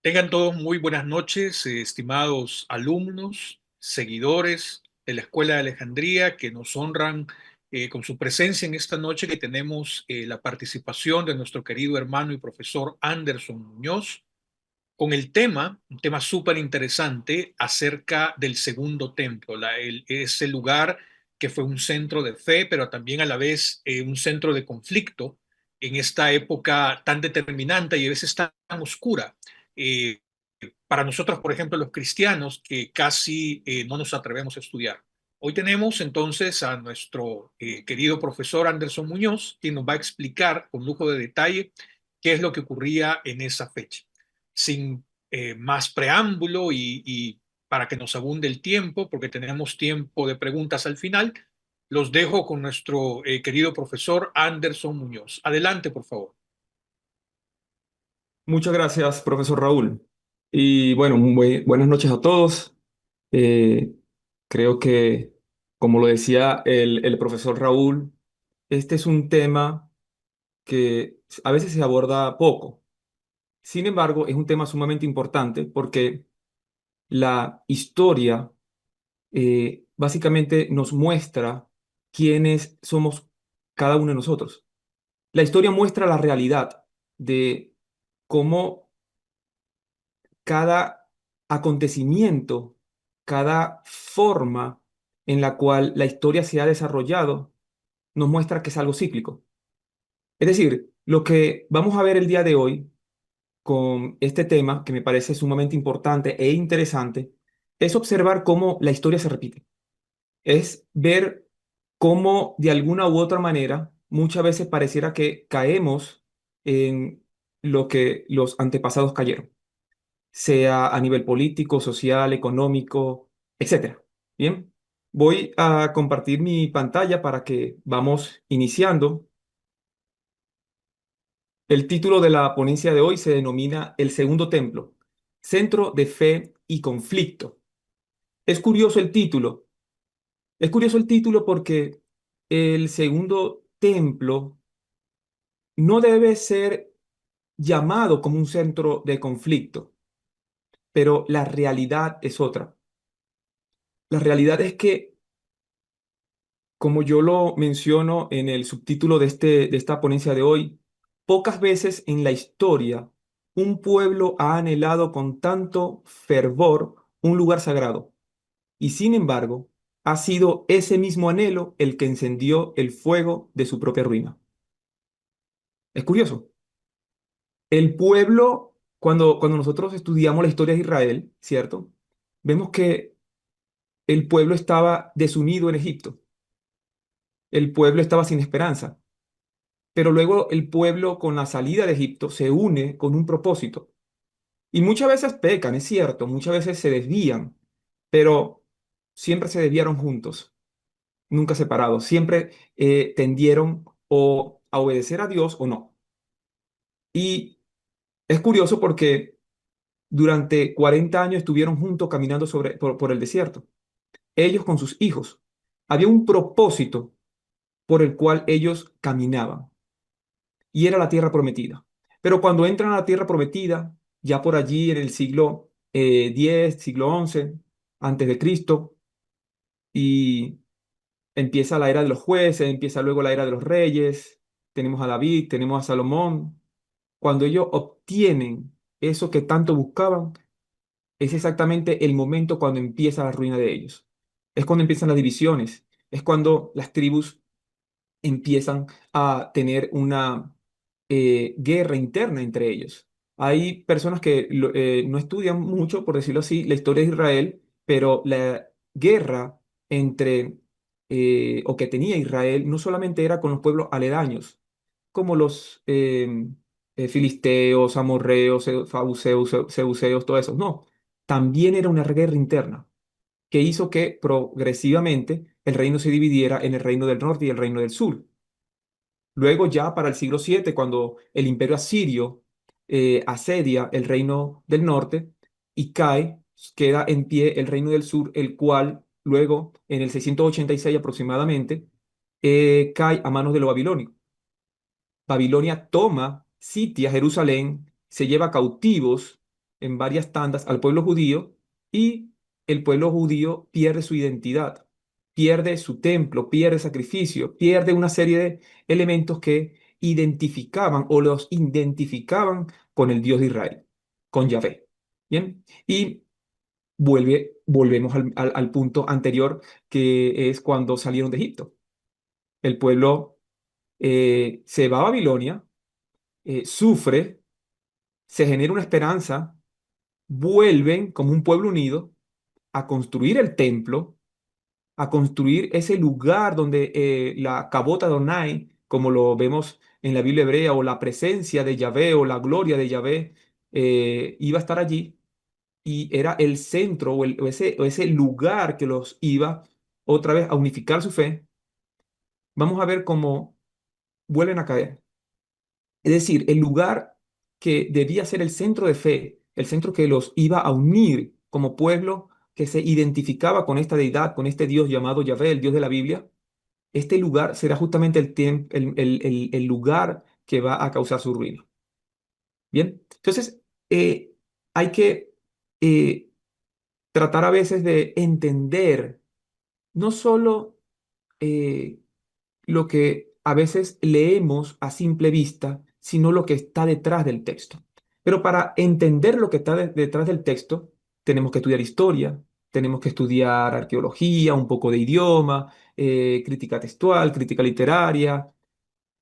Tengan todos muy buenas noches, estimados alumnos, seguidores de la Escuela de Alejandría que nos honran con su presencia en esta noche que tenemos la participación de nuestro querido hermano y profesor Anderson Muñoz con el tema, un tema súper interesante acerca del segundo templo, ese lugar que fue un centro de fe, pero también a la vez un centro de conflicto en esta época tan determinante y a veces tan oscura. Eh, para nosotros, por ejemplo, los cristianos, que casi no nos atrevemos a estudiar. Hoy tenemos entonces a nuestro querido profesor Anderson Muñoz, quien nos va a explicar con lujo de detalle qué es lo que ocurría en esa fecha. Sin más preámbulo y para que nos abunde el tiempo, porque tenemos tiempo de preguntas al final, los dejo con nuestro querido profesor Anderson Muñoz. Adelante, por favor. Muchas gracias, profesor Raúl. Y bueno, buenas noches a todos. Eh, Creo que, como lo decía el profesor Raúl, este es un tema que a veces se aborda poco. Sin embargo, es un tema sumamente importante porque la historia básicamente nos muestra quiénes somos cada uno de nosotros. La historia muestra la realidad de cómo cada acontecimiento, cada forma en la cual la historia se ha desarrollado, nos muestra que es algo cíclico. Es decir, lo que vamos a ver el día de hoy con este tema, que me parece sumamente importante e interesante, es observar cómo la historia se repite. Es ver cómo de alguna u otra manera muchas veces pareciera que caemos en lo que los antepasados cayeron, sea a nivel político, social, económico, etcétera. Bien, voy a compartir mi pantalla para que vamos iniciando. El título de la ponencia de hoy se denomina El Segundo Templo, Centro de Fe y Conflicto. Es curioso el título. Es curioso el título porque el segundo templo no debe ser llamado como un centro de conflicto, pero la realidad es otra. La realidad es que, como yo lo menciono en el subtítulo de esta ponencia de hoy, pocas veces en la historia un pueblo ha anhelado con tanto fervor un lugar sagrado, y sin embargo, ha sido ese mismo anhelo el que encendió el fuego de su propia ruina. Es curioso. El pueblo, cuando nosotros estudiamos la historia de Israel, ¿cierto? Vemos que el pueblo estaba desunido en Egipto, el pueblo estaba sin esperanza. Pero luego el pueblo con la salida de Egipto se une con un propósito. Y muchas veces pecan, es cierto, muchas veces se desvían, pero siempre se desviaron juntos, nunca separados, siempre tendieron o a obedecer a Dios o no. Y es curioso porque durante 40 años estuvieron juntos caminando por el desierto, ellos con sus hijos. Había un propósito por el cual ellos caminaban, y era la tierra prometida. Pero cuando entran a la tierra prometida, ya por allí en el siglo X, siglo XI, antes de Cristo, y empieza la era de los jueces, empieza luego la era de los reyes, tenemos a David, tenemos a Salomón. Cuando ellos obtienen eso que tanto buscaban, es exactamente el momento cuando empieza la ruina de ellos. Es cuando empiezan las divisiones, es cuando las tribus empiezan a tener una guerra interna entre ellos. Hay personas que no estudian mucho, por decirlo así, la historia de Israel, pero la guerra entre, o que tenía Israel, no solamente era con los pueblos aledaños, como los filisteos, amorreos, fauceos, zeuseos, todo eso. No, también era una guerra interna que hizo que progresivamente el reino se dividiera en el reino del norte y el reino del sur. Luego ya para el siglo VII, cuando el imperio asirio asedia el reino del norte y cae, queda en pie el reino del sur, el cual luego en el 686 aproximadamente cae a manos de los babilonios. Babilonia toma, sitia Jerusalén, se lleva cautivos en varias tandas al pueblo judío y el pueblo judío pierde su identidad, pierde su templo, pierde sacrificio, pierde una serie de elementos que identificaban o los identificaban con el Dios de Israel, con Yahvé. Bien, y volvemos al punto anterior, que es cuando salieron de Egipto. El pueblo se va a Babilonia, sufre, se genera una esperanza, vuelven como un pueblo unido a construir el templo, a construir ese lugar donde la Cabota Donai, como lo vemos en la Biblia hebrea, o la presencia de Yahvé o la gloria de Yahvé, iba a estar allí y era el centro o ese lugar que los iba otra vez a unificar su fe. Vamos a ver cómo vuelven a caer. Es decir, el lugar que debía ser el centro de fe, el centro que los iba a unir como pueblo que se identificaba con esta deidad, con este Dios llamado Yahvé, el Dios de la Biblia, este lugar será justamente el lugar que va a causar su ruina. Bien, entonces hay que eh, tratar a veces de entender no solo eh, lo que a veces leemos a simple vista, sino lo que está detrás del texto. Pero para entender lo que está detrás del texto, tenemos que estudiar historia, tenemos que estudiar arqueología, un poco de idioma, crítica textual, crítica literaria,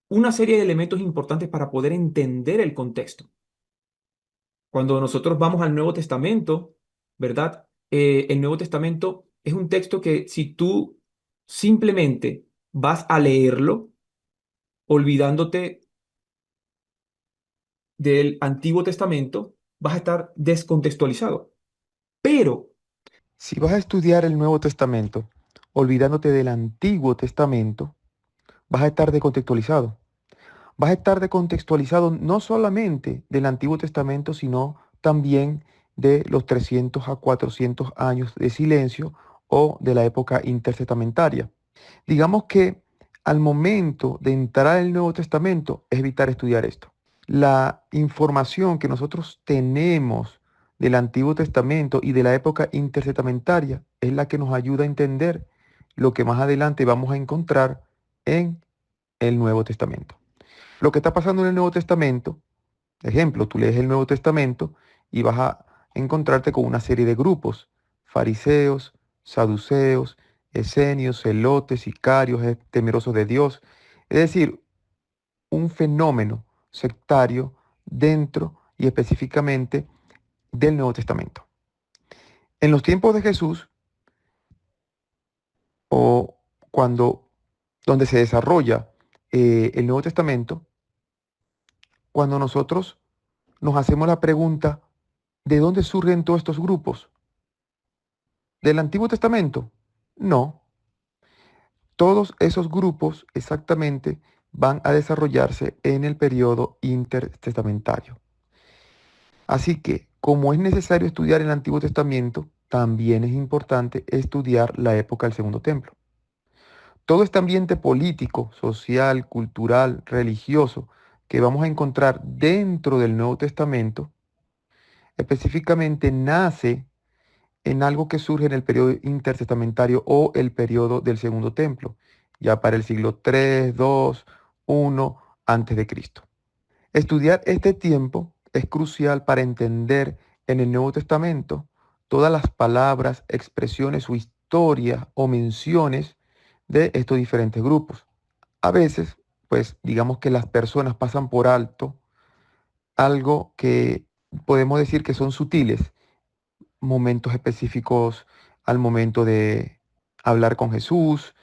una serie de elementos importantes para poder entender el contexto. Cuando nosotros vamos al Nuevo Testamento, ¿verdad? El Nuevo Testamento es un texto que si tú simplemente vas a leerlo, olvidándote del Antiguo Testamento, vas a estar descontextualizado. Pero, Si vas a estudiar el Nuevo Testamento, olvidándote del Antiguo Testamento, vas a estar descontextualizado. Vas a estar descontextualizado no solamente del Antiguo Testamento, sino también de los 300 a 400 años de silencio o de la época intertestamentaria. Digamos que al momento de entrar al Nuevo Testamento es evitar estudiar esto. La información que nosotros tenemos del Antiguo Testamento y de la época intertestamentaria es la que nos ayuda a entender lo que más adelante vamos a encontrar en el Nuevo Testamento. Lo que está pasando en el Nuevo Testamento, ejemplo, tú lees el Nuevo Testamento y vas a encontrarte con una serie de grupos: fariseos, saduceos, esenios, celotes, sicarios, temerosos de Dios. Es decir, un fenómeno sectario dentro y específicamente del Nuevo Testamento. En los tiempos de Jesús, o cuando donde se desarrolla el Nuevo Testamento, cuando nosotros nos hacemos la pregunta, ¿de dónde surgen todos estos grupos? ¿Del Antiguo Testamento? No. Todos esos grupos exactamente van a desarrollarse en el periodo intertestamentario. Así que, como es necesario estudiar el Antiguo Testamento, también es importante estudiar la época del Segundo Templo. Todo este ambiente político, social, cultural, religioso que vamos a encontrar dentro del Nuevo Testamento, específicamente nace en algo que surge en el periodo intertestamentario o el periodo del Segundo Templo, ya para el siglo 3, 2, 1 antes de Cristo. Estudiar este tiempo es crucial para entender en el Nuevo Testamento todas las palabras, expresiones o historias o menciones de estos diferentes grupos. A veces, pues digamos que las personas pasan por alto algo que podemos decir que son sutiles, momentos específicos al momento de hablar con Jesús,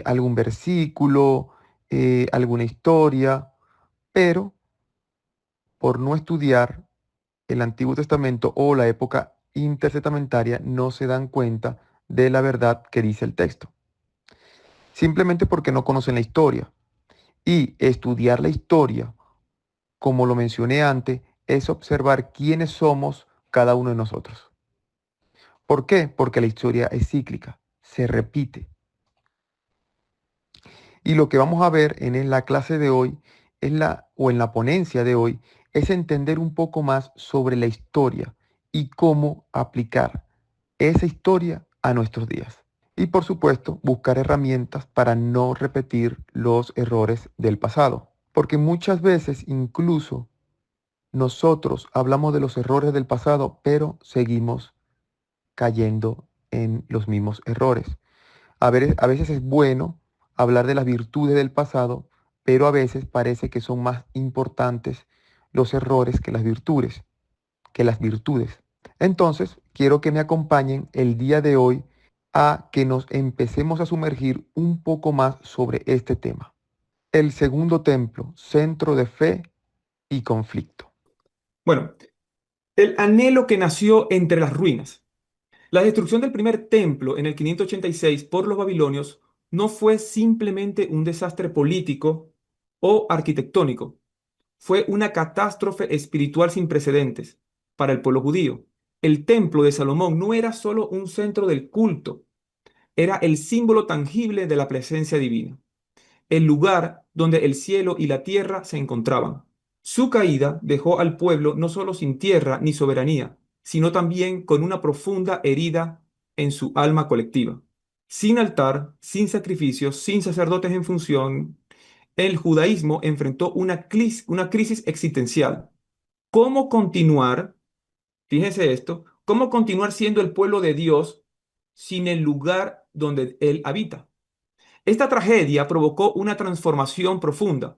algún versículo, alguna historia, pero por no estudiar el Antiguo Testamento o la época intertestamentaria no se dan cuenta de la verdad que dice el texto. Simplemente porque no conocen la historia. Y estudiar la historia, como lo mencioné antes, es observar quiénes somos cada uno de nosotros. ¿Por qué? Porque la historia es cíclica, se repite. Y lo que vamos a ver en la clase de hoy o en la ponencia de hoy es entender un poco más sobre la historia y cómo aplicar esa historia a nuestros días. Y por supuesto, buscar herramientas para no repetir los errores del pasado. Porque muchas veces incluso nosotros hablamos de los errores del pasado, pero seguimos cayendo en los mismos errores. A veces es bueno hablar de las virtudes del pasado, pero a veces parece que son más importantes los errores que las virtudes, Entonces, quiero que me acompañen el día de hoy a que nos empecemos a sumergir un poco más sobre este tema. El segundo templo, centro de fe y conflicto. Bueno, el anhelo que nació entre las ruinas. La destrucción del primer templo en el 586 por los babilonios no fue simplemente un desastre político o arquitectónico, fue una catástrofe espiritual sin precedentes para el pueblo judío. El templo de Salomón no era solo un centro del culto, era el símbolo tangible de la presencia divina, el lugar donde el cielo y la tierra se encontraban. Su caída dejó al pueblo no solo sin tierra ni soberanía, sino también con una profunda herida en su alma colectiva. Sin altar, sin sacrificios, sin sacerdotes en función, el judaísmo enfrentó una crisis existencial. ¿Cómo continuar, fíjense esto, cómo continuar siendo el pueblo de Dios sin el lugar donde Él habita? Esta tragedia provocó una transformación profunda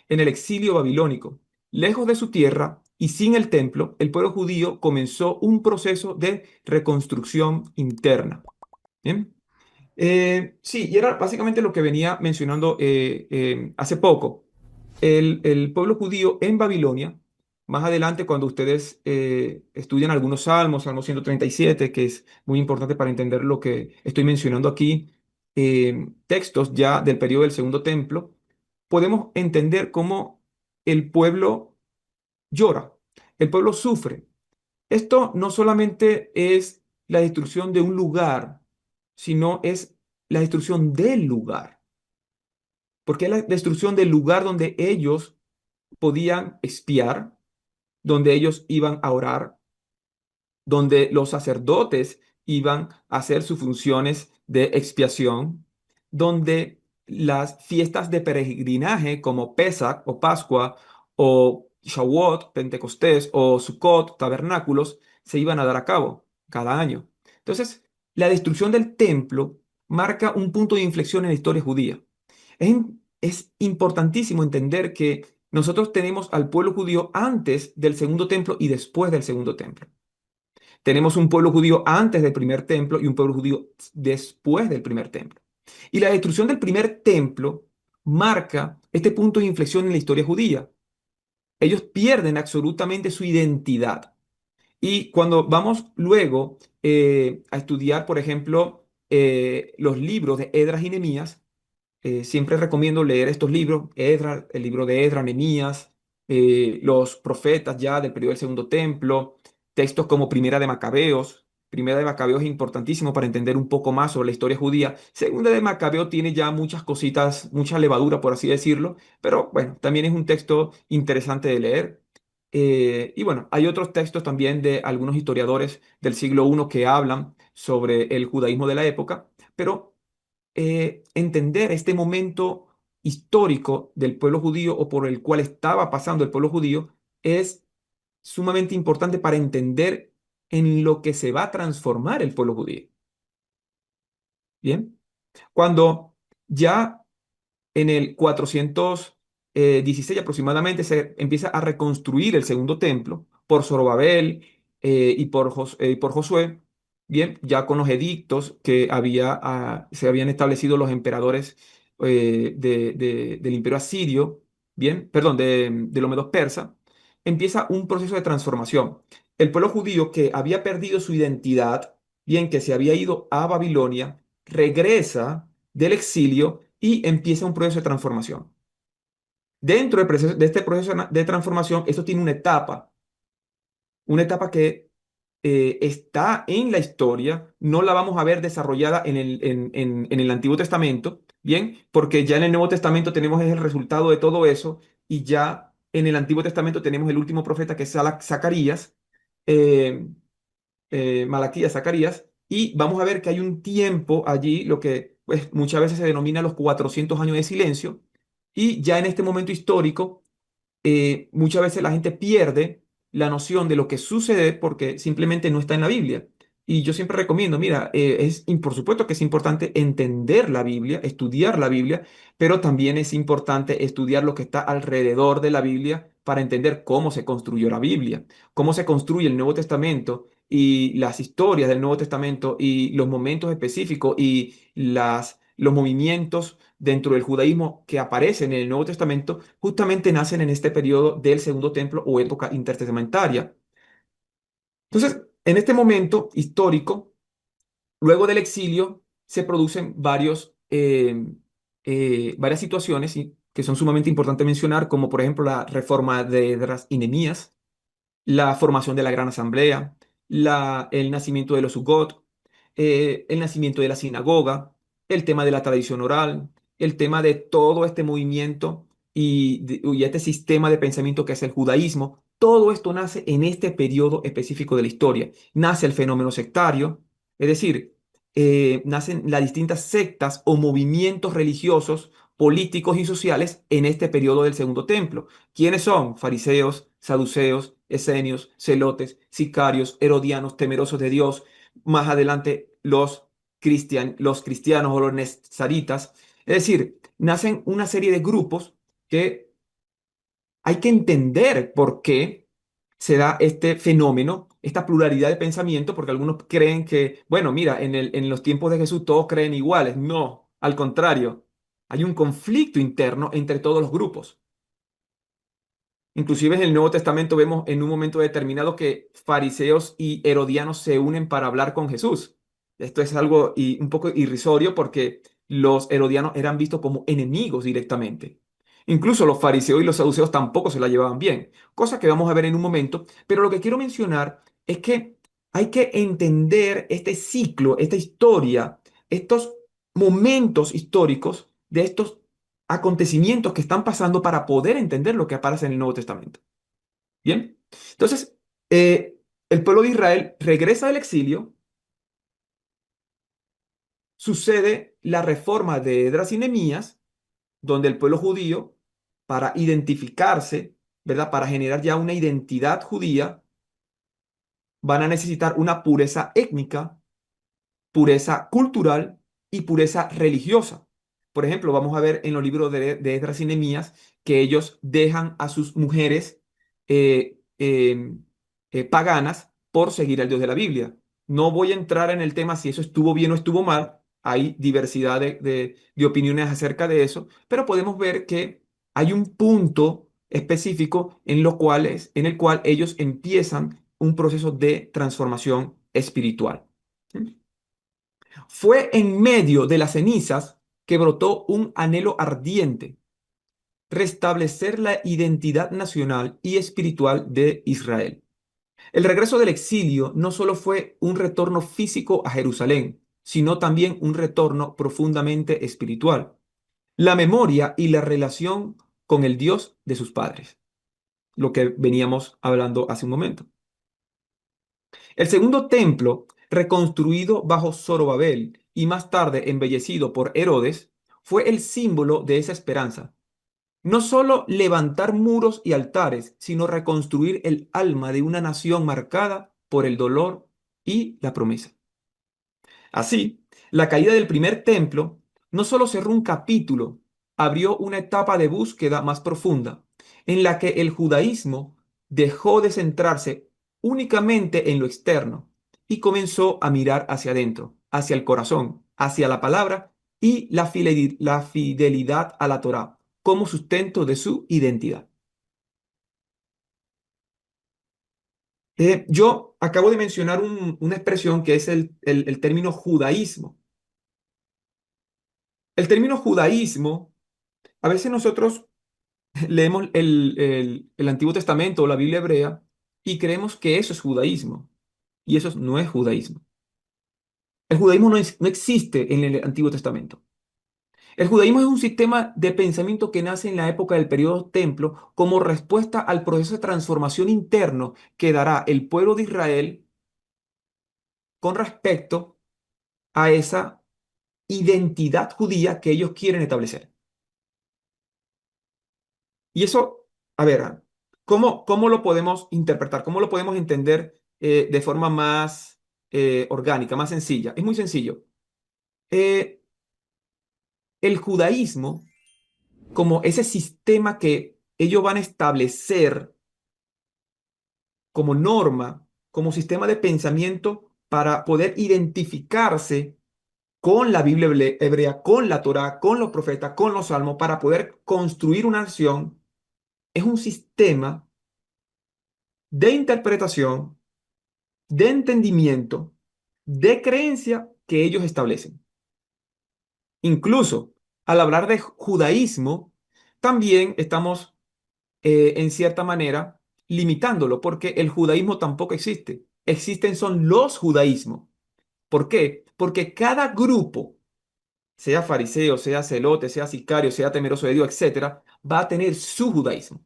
en el exilio babilónico. Lejos de su tierra y sin el templo, el pueblo judío comenzó un proceso de reconstrucción interna. ¿Bien? Sí, y era básicamente lo que venía mencionando hace poco. El pueblo judío en Babilonia, más adelante cuando ustedes estudian algunos salmos, Salmo 137, que es muy importante para entender lo que estoy mencionando aquí, textos ya del periodo del Segundo Templo, podemos entender cómo el pueblo llora, el pueblo sufre. Esto no solamente es la destrucción de un lugar, sino es la destrucción del lugar, porque es la destrucción del lugar donde ellos podían espiar, donde ellos iban a orar, donde los sacerdotes iban a hacer sus funciones de expiación, donde las fiestas de peregrinaje como Pesach o Pascua o Shavuot, Pentecostés o Sukkot, tabernáculos, se iban a dar a cabo cada año. Entonces, la destrucción del templo marca un punto de inflexión en la historia judía. Es importantísimo entender que nosotros tenemos al pueblo judío antes del segundo templo y después del segundo templo. Tenemos un pueblo judío antes del primer templo y un pueblo judío después del primer templo. Y la destrucción del primer templo marca este punto de inflexión en la historia judía. Ellos pierden absolutamente su identidad. Y cuando vamos luego a estudiar, por ejemplo, los libros de Esdras y Nehemías, siempre recomiendo leer estos libros, Esdras, el libro de Esdras, Nehemías, los profetas ya del periodo del Segundo Templo, textos como Primera de Macabeos. Primera de Macabeos es importantísimo para entender un poco más sobre la historia judía. Segunda de Macabeo tiene ya muchas cositas, mucha levadura, por así decirlo, pero bueno, también es un texto interesante de leer. Y bueno, hay otros textos también de algunos historiadores del siglo I que hablan sobre el judaísmo de la época, pero entender este momento histórico del pueblo judío o por el cual estaba pasando el pueblo judío es sumamente importante para entender en lo que se va a transformar el pueblo judío. Bien, cuando ya en el 416 aproximadamente se empieza a reconstruir el segundo templo por Zorobabel y por Josué, bien, ya con los edictos que se habían establecido los emperadores del imperio asirio, bien, perdón, de los medos persa, empieza un proceso de transformación. El pueblo judío que había perdido su identidad, bien, que se había ido a Babilonia, regresa del exilio y empieza un proceso de transformación. Dentro de este proceso de transformación, esto tiene una etapa que está en la historia, no la vamos a ver desarrollada en el Antiguo Testamento, ¿bien? Porque ya en el Nuevo Testamento tenemos el resultado de todo eso y ya en el Antiguo Testamento tenemos el último profeta que es Zacarías, eh, Malaquías, Zacarías, y vamos a ver que hay un tiempo allí, lo que pues, muchas veces se denomina los 400 años de silencio, y ya en este momento histórico muchas veces la gente pierde la noción de lo que sucede porque simplemente no está en la Biblia. Y yo siempre recomiendo, mira, por supuesto que es importante entender la Biblia, estudiar la Biblia, pero también es importante estudiar lo que está alrededor de la Biblia para entender cómo se construyó la Biblia, cómo se construye el Nuevo Testamento y las historias del Nuevo Testamento y los momentos específicos y los movimientos dentro del judaísmo que aparecen en el Nuevo Testamento justamente nacen en este periodo del Segundo Templo o época intertestamentaria. Entonces, en este momento histórico, luego del exilio, se producen varias situaciones que son sumamente importantes mencionar, como por ejemplo la reforma de Esdras y Nehemías, la formación de la Gran Asamblea, el nacimiento de los Sugot, el nacimiento de la sinagoga, el tema de la tradición oral, el tema de todo este movimiento y este sistema de pensamiento que es el judaísmo. Todo esto nace en este periodo específico de la historia. Nace el fenómeno sectario, es decir, nacen las distintas sectas o movimientos religiosos, políticos y sociales en este periodo del Segundo Templo. ¿Quiénes son? Fariseos, saduceos, esenios, celotes, sicarios, herodianos, temerosos de Dios. Más adelante los cristianos o los nesaritas. Es decir, nacen una serie de grupos que hay que entender por qué se da este fenómeno, esta pluralidad de pensamiento, porque algunos creen que, bueno, mira, en los tiempos de Jesús todos creen iguales. No, al contrario, hay un conflicto interno entre todos los grupos. Inclusive en el Nuevo Testamento vemos en un momento determinado que fariseos y herodianos se unen para hablar con Jesús. Esto es algo un poco irrisorio porque los herodianos eran vistos como enemigos directamente. Incluso los fariseos y los saduceos tampoco se la llevaban bien, cosa que vamos a ver en un momento. Pero lo que quiero mencionar es que hay que entender este ciclo, esta historia, estos momentos históricos de estos acontecimientos que están pasando para poder entender lo que aparece en el Nuevo Testamento. Bien, entonces, el pueblo de Israel regresa del exilio, sucede la reforma de Esdras y Nehemías, donde el pueblo judío, para identificarse, ¿verdad? Para generar ya una identidad judía, van a necesitar una pureza étnica, pureza cultural y pureza religiosa. Por ejemplo, vamos a ver en los libros de Esdras y Nehemías que ellos dejan a sus mujeres paganas por seguir al Dios de la Biblia. No voy a entrar en el tema si eso estuvo bien o estuvo mal. Hay diversidad de opiniones acerca de eso, pero podemos ver que hay un punto específico en el cual ellos empiezan un proceso de transformación espiritual. ¿Sí? Fue en medio de las cenizas que brotó un anhelo ardiente, restablecer la identidad nacional y espiritual de Israel. El regreso del exilio no solo fue un retorno físico a Jerusalén, sino también un retorno profundamente espiritual. La memoria y la relación con el Dios de sus padres, lo que veníamos hablando hace un momento. El segundo templo, reconstruido bajo Zorobabel y más tarde embellecido por Herodes, fue el símbolo de esa esperanza. No solo levantar muros y altares, sino reconstruir el alma de una nación marcada por el dolor y la promesa. Así, la caída del primer templo no solo cerró un capítulo, abrió una etapa de búsqueda más profunda, en la que el judaísmo dejó de centrarse únicamente en lo externo y comenzó a mirar hacia adentro, hacia el corazón, hacia la palabra y la fidelidad a la Torá como sustento de su identidad. Yo acabo de mencionar una expresión que es el término judaísmo. El término judaísmo, a veces nosotros leemos el Antiguo Testamento o la Biblia hebrea y creemos que eso es judaísmo. Y eso no es judaísmo. El judaísmo no existe en el Antiguo Testamento. El judaísmo es un sistema de pensamiento que nace en la época del periodo templo como respuesta al proceso de transformación interno que dará el pueblo de Israel con respecto a esa identidad judía que ellos quieren establecer. Y eso, a ver, ¿cómo lo podemos interpretar? ¿Cómo lo podemos entender de forma más orgánica, más sencilla? Es muy sencillo. Eh, el judaísmo, como ese sistema que ellos van a establecer como norma, como sistema de pensamiento para poder identificarse con la Biblia hebrea, con la Torá, con los profetas, con los salmos, para poder construir una nación, es un sistema de interpretación, de entendimiento, de creencia que ellos establecen. Incluso al hablar de judaísmo, también estamos en cierta manera limitándolo, porque el judaísmo tampoco existe. Existen son los judaísmos. ¿Por qué? Porque cada grupo, sea fariseo, sea celote, sea sicario, sea temeroso de Dios, etcétera, va a tener su judaísmo.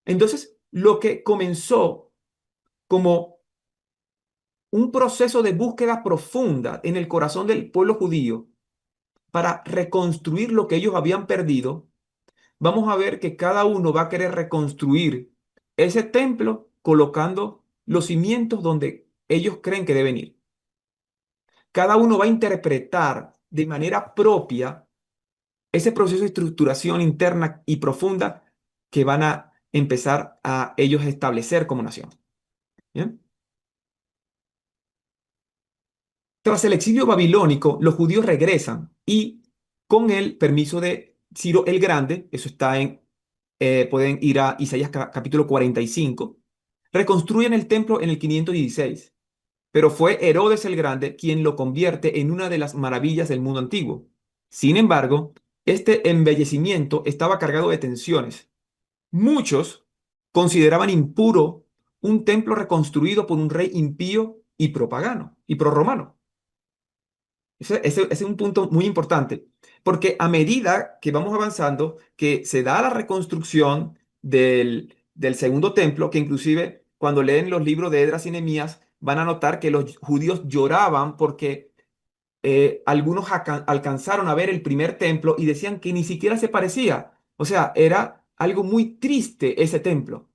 Entonces, lo que comenzó como un proceso de búsqueda profunda en el corazón del pueblo judío para reconstruir lo que ellos habían perdido, vamos a ver que cada uno va a querer reconstruir ese templo colocando los cimientos donde ellos creen que deben ir. Cada uno va a interpretar de manera propia ese proceso de estructuración interna y profunda que van a empezar a ellos establecer como nación. ¿Bien? Tras el exilio babilónico, los judíos regresan y con el permiso de Ciro el Grande, eso está pueden ir a Isaías capítulo 45, reconstruyen el templo en el 516, pero fue Herodes el Grande quien lo convierte en una de las maravillas del mundo antiguo. Sin embargo, este embellecimiento estaba cargado de tensiones. Muchos consideraban impuro un templo reconstruido por un rey impío y propagano y prorromano. Ese es un punto muy importante, porque a medida que vamos avanzando, que se da la reconstrucción del segundo templo, que inclusive cuando leen los libros de Esdras y Nehemías, van a notar que los judíos lloraban porque algunos alcanzaron a ver el primer templo y decían que ni siquiera se parecía. O sea, era algo muy triste ese templo.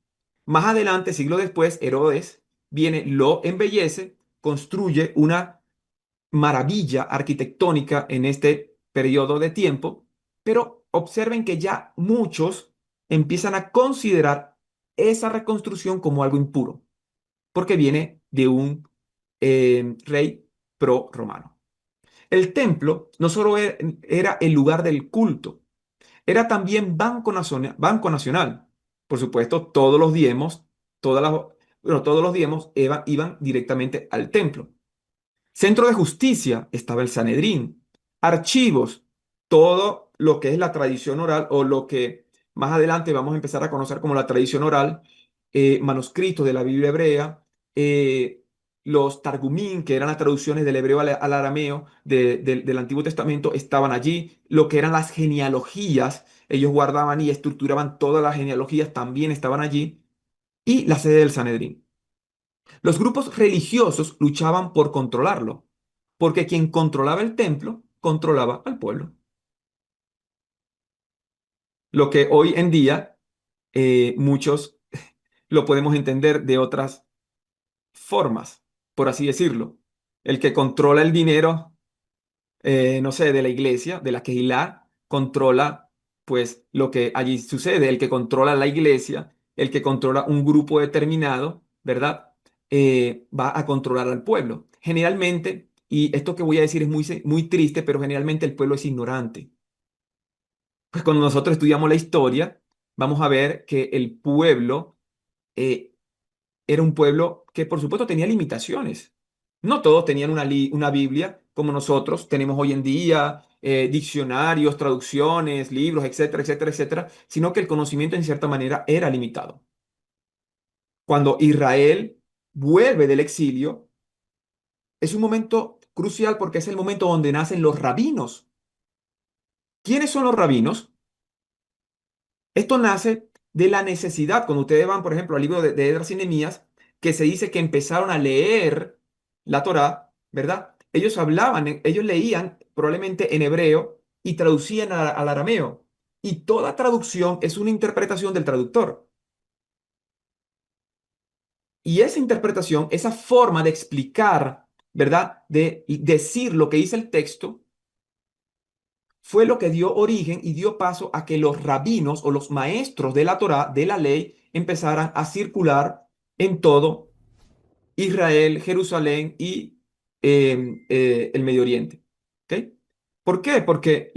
Más adelante, siglo después, Herodes viene, lo embellece, construye una maravilla arquitectónica en este periodo de tiempo, pero observen que ya muchos empiezan a considerar esa reconstrucción como algo impuro, porque viene de un rey pro-romano. El templo no solo era el lugar del culto, era también banco nacional. Por supuesto, todos los diezmos, todos los diezmos iban directamente al templo. Centro de justicia estaba el Sanedrín. Archivos, todo lo que es la tradición oral o lo que más adelante vamos a empezar a conocer como la tradición oral, manuscritos de la Biblia hebrea, los Targumín, que eran las traducciones del hebreo al arameo del Antiguo Testamento, estaban allí. Lo que eran las genealogías, ellos guardaban y estructuraban todas las genealogías, también estaban allí. Y la sede del Sanedrín. Los grupos religiosos luchaban por controlarlo, porque quien controlaba el templo controlaba al pueblo. Lo que hoy en día muchos lo podemos entender de otras formas, por así decirlo. El que controla el dinero, no sé, de la iglesia, de la Kehilá, controla pues lo que allí sucede. El que controla la iglesia, el que controla un grupo determinado, ¿verdad? Va a controlar al pueblo. Generalmente, y esto que voy a decir es muy triste, pero generalmente el pueblo es ignorante. Pues cuando nosotros estudiamos la historia, vamos a ver que el pueblo eh, era un pueblo que por supuesto tenía limitaciones. No todos tenían una Biblia como nosotros tenemos hoy en día, diccionarios, traducciones, libros, etcétera, etcétera, etcétera, sino que el conocimiento en cierta manera era limitado. Cuando Israel vuelve del exilio, es un momento crucial porque es el momento donde nacen los rabinos. ¿Quiénes son los rabinos? Esto nace de la necesidad, cuando ustedes van, por ejemplo, al libro de Esdras y Nehemías, que se dice que empezaron a leer la Torá, ¿verdad? Ellos hablaban, ellos leían probablemente en hebreo y traducían al arameo. Y toda traducción es una interpretación del traductor. Y esa interpretación, esa forma de explicar, ¿verdad? De decir lo que dice el texto, fue lo que dio origen y dio paso a que los rabinos o los maestros de la Torá, de la ley, empezaran a circular en todo Israel, Jerusalén y el Medio Oriente. ¿Ok? ¿Por qué? Porque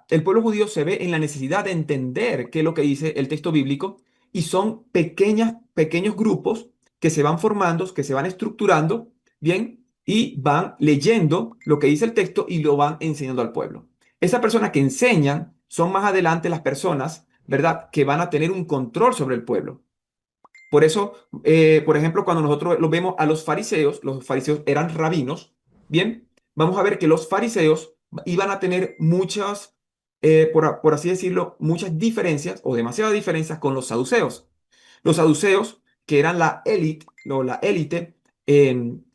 el pueblo judío se ve en la necesidad de entender qué es lo que dice el texto bíblico y son pequeños grupos que se van formando, que se van estructurando, ¿bien? Y van leyendo lo que dice el texto y lo van enseñando al pueblo. Esas personas que enseñan son más adelante las personas, ¿verdad?, que van a tener un control sobre el pueblo. Por eso, por ejemplo, cuando nosotros lo vemos a los fariseos eran rabinos, bien, vamos a ver que los fariseos iban a tener muchas, por así decirlo, muchas diferencias o demasiadas diferencias con los saduceos. Los saduceos, que eran la élite, o la élite en,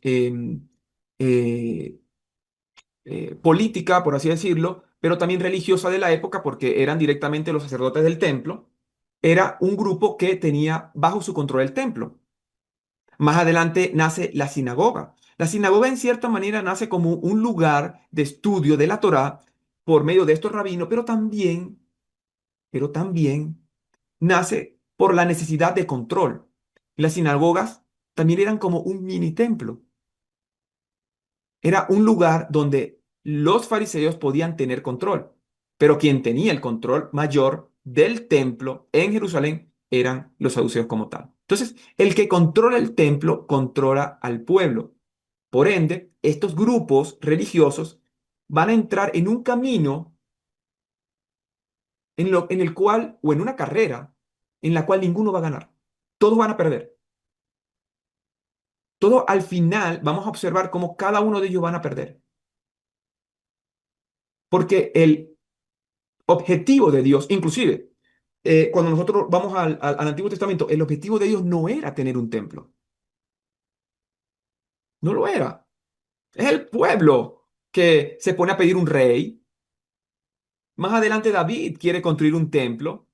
eh, política, por así decirlo, pero también religiosa de la época, porque eran directamente los sacerdotes del templo, era un grupo que tenía bajo su control el templo. Más adelante nace la sinagoga. La sinagoga en cierta manera nace como un lugar de estudio de la Torá por medio de estos rabinos, pero también nace por la necesidad de control. Las sinagogas también eran como un mini templo. Era un lugar donde los fariseos podían tener control, pero quien tenía el control mayor del templo en Jerusalén eran los saduceos como tal. Entonces, el que controla el templo controla al pueblo. Por ende, estos grupos religiosos van a entrar en un camino en el cual, o en una carrera, en la cual ninguno va a ganar. Todos van a perder. Todo al final vamos a observar cómo cada uno de ellos van a perder. Porque el objetivo de Dios, inclusive, cuando nosotros vamos al Antiguo Testamento, el objetivo de Dios no era tener un templo. No lo era. Es el pueblo que se pone a pedir un rey. Más adelante David quiere construir un templo.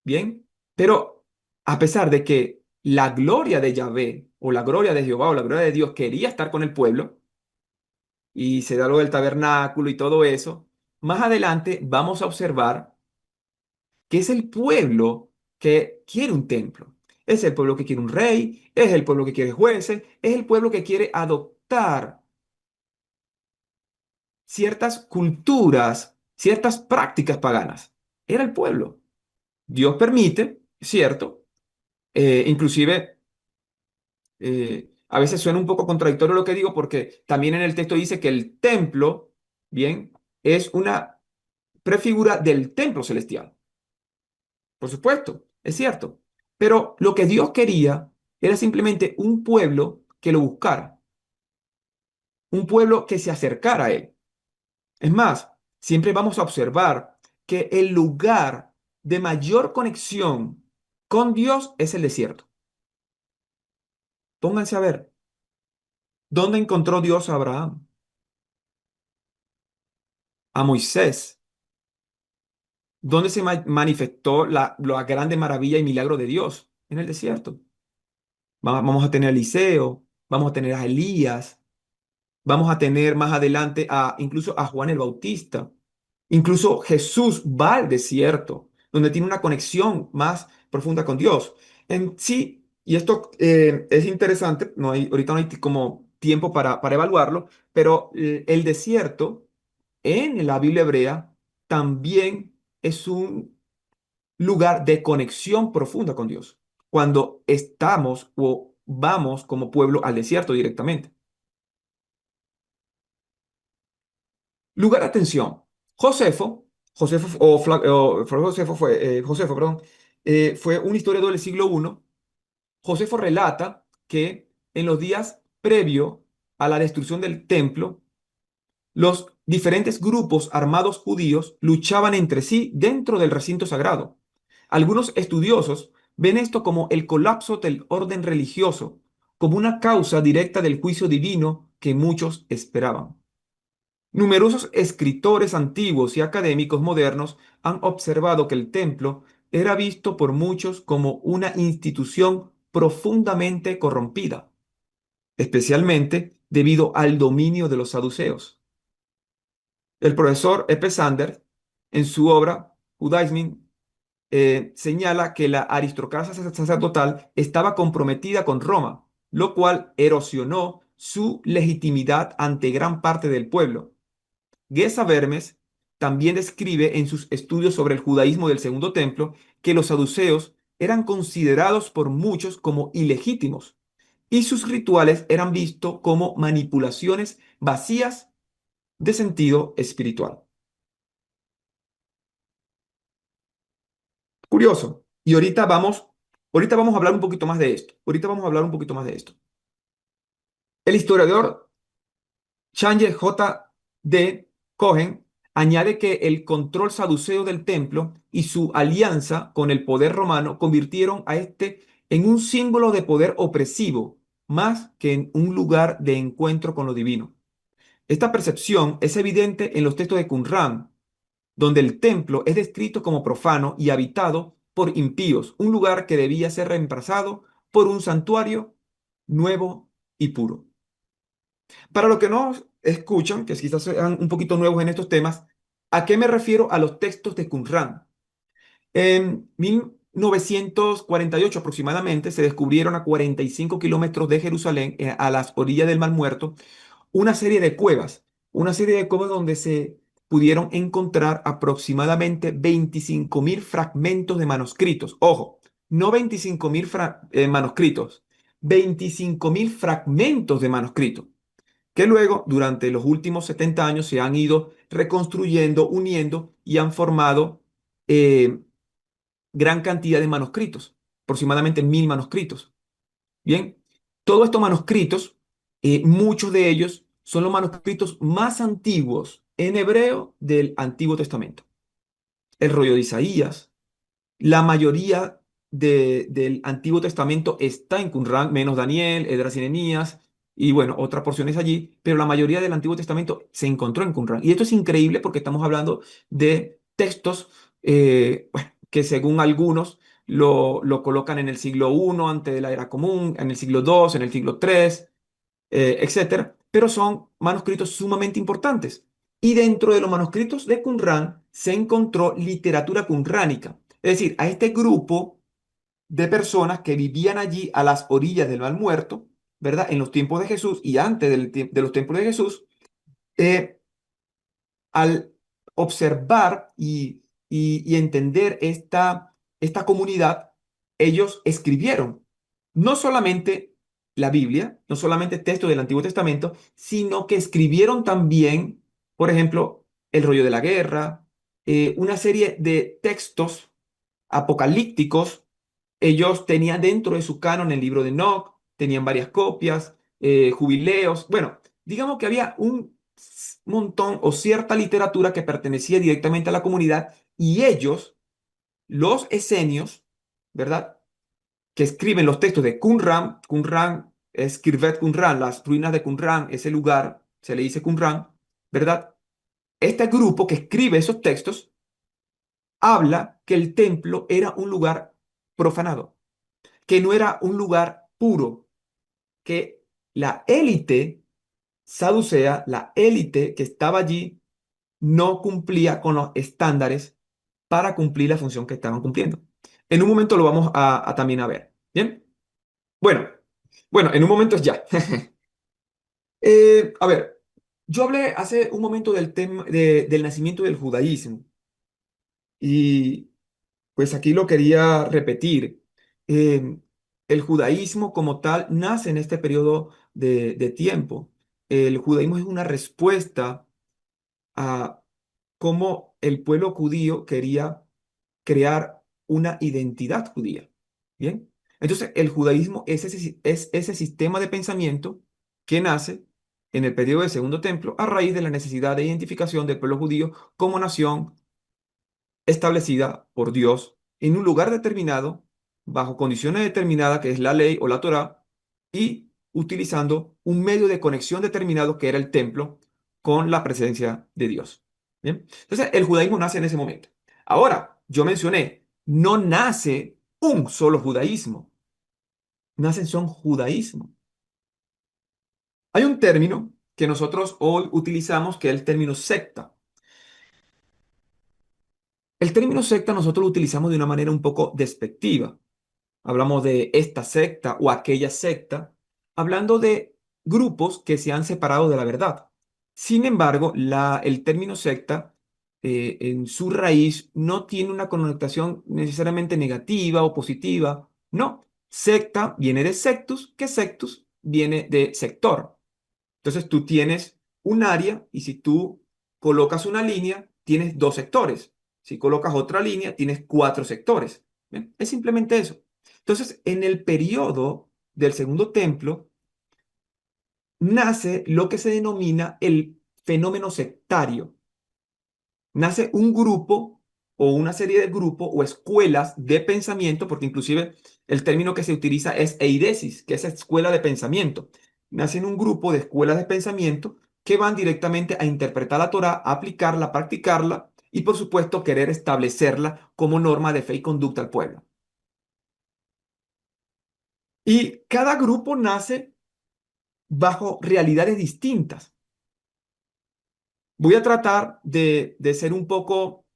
Bien. Pero a pesar de que la gloria de Yahvé o la gloria de Jehová o la gloria de Dios quería estar con el pueblo y se da lo del tabernáculo y todo eso, más adelante vamos a observar que es el pueblo que quiere un templo. Es el pueblo que quiere un rey, es el pueblo que quiere jueces, es el pueblo que quiere adoptar ciertas culturas, ciertas prácticas paganas. Era el pueblo. Dios permite, ¿cierto? Inclusive, a veces suena un poco contradictorio lo que digo porque también en el texto dice que el templo, bien, es una prefigura del templo celestial. Por supuesto, es cierto. Pero lo que Dios quería era simplemente un pueblo que lo buscara, un pueblo que se acercara a Él. Es más, siempre vamos a observar que el lugar de mayor conexión con Dios es el desierto. Pónganse a ver, ¿dónde encontró Dios a Abraham? A Moisés. ¿Dónde se manifestó la grande maravilla y milagro de Dios? En el desierto. Vamos a tener a Eliseo, vamos a tener a Elías. Vamos a tener más adelante incluso a Juan el Bautista. Incluso Jesús va al desierto, donde tiene una conexión más profunda con Dios. En sí, y esto es interesante, ahorita no hay como tiempo para evaluarlo, pero el desierto en la Biblia hebrea también es un lugar de conexión profunda con Dios, cuando estamos o vamos como pueblo al desierto directamente. Lugar de atención. Josefo, perdón, fue un historiador del siglo I. Josefo relata que en los días previo a la destrucción del templo, los diferentes grupos armados judíos luchaban entre sí dentro del recinto sagrado. Algunos estudiosos ven esto como el colapso del orden religioso, como una causa directa del juicio divino que muchos esperaban. Numerosos escritores antiguos y académicos modernos han observado que el templo era visto por muchos como una institución profundamente corrompida, especialmente debido al dominio de los saduceos. El profesor Epe Sander, en su obra Judaism, señala que la aristocracia sacerdotal estaba comprometida con Roma, lo cual erosionó su legitimidad ante gran parte del pueblo. Geza Vermes también describe en sus estudios sobre el judaísmo del Segundo Templo que los saduceos eran considerados por muchos como ilegítimos y sus rituales eran vistos como manipulaciones vacías de sentido espiritual. Curioso. Y ahorita vamos a hablar un poquito más de esto. Ahorita vamos a hablar un poquito más de esto. El historiador Change J. D. Cohen añade que el control saduceo del templo y su alianza con el poder romano convirtieron a este en un símbolo de poder opresivo, más que en un lugar de encuentro con lo divino. Esta percepción es evidente en los textos de Qumran, donde el templo es descrito como profano y habitado por impíos, un lugar que debía ser reemplazado por un santuario nuevo y puro. Para los que no escuchan, que quizás sean un poquito nuevos en estos temas, ¿a qué me refiero a los textos de Qumran? En 1948 aproximadamente se descubrieron a 45 kilómetros de Jerusalén, a las orillas del Mar Muerto, una serie de cuevas donde se pudieron encontrar aproximadamente 25.000 fragmentos de manuscritos. Ojo, no 25.000 manuscritos, 25.000 fragmentos de manuscritos, que luego, durante los últimos 70 años, se han ido reconstruyendo, uniendo y han formado eh, gran cantidad de manuscritos, aproximadamente 1.000 manuscritos. Bien, todos estos manuscritos, muchos de ellos son los manuscritos más antiguos en hebreo del Antiguo Testamento. El rollo de Isaías, la mayoría del Antiguo Testamento está en Qumran, menos Daniel, Esdras y Nehemías, y bueno, otras porciones allí, pero la mayoría del Antiguo Testamento se encontró en Qumran. Y esto es increíble porque estamos hablando de textos bueno, que según algunos lo colocan en el siglo I antes de la era común, en el siglo II, en el siglo III, etcétera, pero son manuscritos sumamente importantes. Y dentro de los manuscritos de Qumran se encontró literatura qumránica, es decir, a este grupo de personas que vivían allí a las orillas del Mar Muerto, ¿verdad? En los tiempos de Jesús y antes de los tiempos de Jesús, eh, al observar y entender esta comunidad, ellos escribieron no solamente la Biblia, no solamente textos del Antiguo Testamento, sino que escribieron también, por ejemplo, el rollo de la guerra, una serie de textos apocalípticos. Ellos tenían dentro de su canon el libro de Enoch, tenían varias copias, jubileos. Bueno, digamos que había un montón o cierta literatura que pertenecía directamente a la comunidad y ellos, los esenios, ¿verdad? Que escriben los textos de Qumran, Qumran es Kirvet Qumran, las ruinas de Qumran, ese lugar se le dice Qumran, ¿verdad? Este grupo que escribe esos textos habla que el templo era un lugar profanado, que no era un lugar puro, que la élite saducea, la élite que estaba allí, no cumplía con los estándares para cumplir la función que estaban cumpliendo. En un momento lo vamos a también a ver. ¿Bien? Bueno, bueno, en un momento es ya. A ver, yo hablé hace un momento del tema del nacimiento del judaísmo y pues aquí lo quería repetir. Eh, el judaísmo como tal nace en este periodo de tiempo. El judaísmo es una respuesta a cómo el pueblo judío quería crear una identidad judía. ¿Bien? Entonces, el judaísmo es ese sistema de pensamiento que nace en el periodo del Segundo Templo a raíz de la necesidad de identificación del pueblo judío como nación establecida por Dios en un lugar determinado, bajo condiciones determinadas, que es la ley o la Torá, y utilizando un medio de conexión determinado que era el templo con la presencia de Dios. ¿Bien? Entonces, el judaísmo nace en ese momento. Ahora, yo mencioné, no nace un solo judaísmo, nacen son judaísmos. Hay un término que nosotros hoy utilizamos que es el término secta. El término secta nosotros lo utilizamos de una manera un poco despectiva. Hablamos de esta secta o aquella secta, hablando de grupos que se han separado de la verdad. Sin embargo, el término secta en su raíz no tiene una connotación necesariamente negativa o positiva. No, secta viene de sectus, que sectus viene de sector. Entonces tú tienes un área y si tú colocas una línea, tienes dos sectores. Si colocas otra línea, tienes cuatro sectores. ¿Bien? Es simplemente eso. Entonces, en el periodo del Segundo Templo, nace lo que se denomina el fenómeno sectario. Nace un grupo o una serie de grupos o escuelas de pensamiento, porque inclusive el término que se utiliza es eidesis, que es escuela de pensamiento. Nacen un grupo de escuelas de pensamiento que van directamente a interpretar la Torá, a aplicarla, practicarla y por supuesto querer establecerla como norma de fe y conducta al pueblo. Y cada grupo nace bajo realidades distintas. Voy a tratar de ser un poco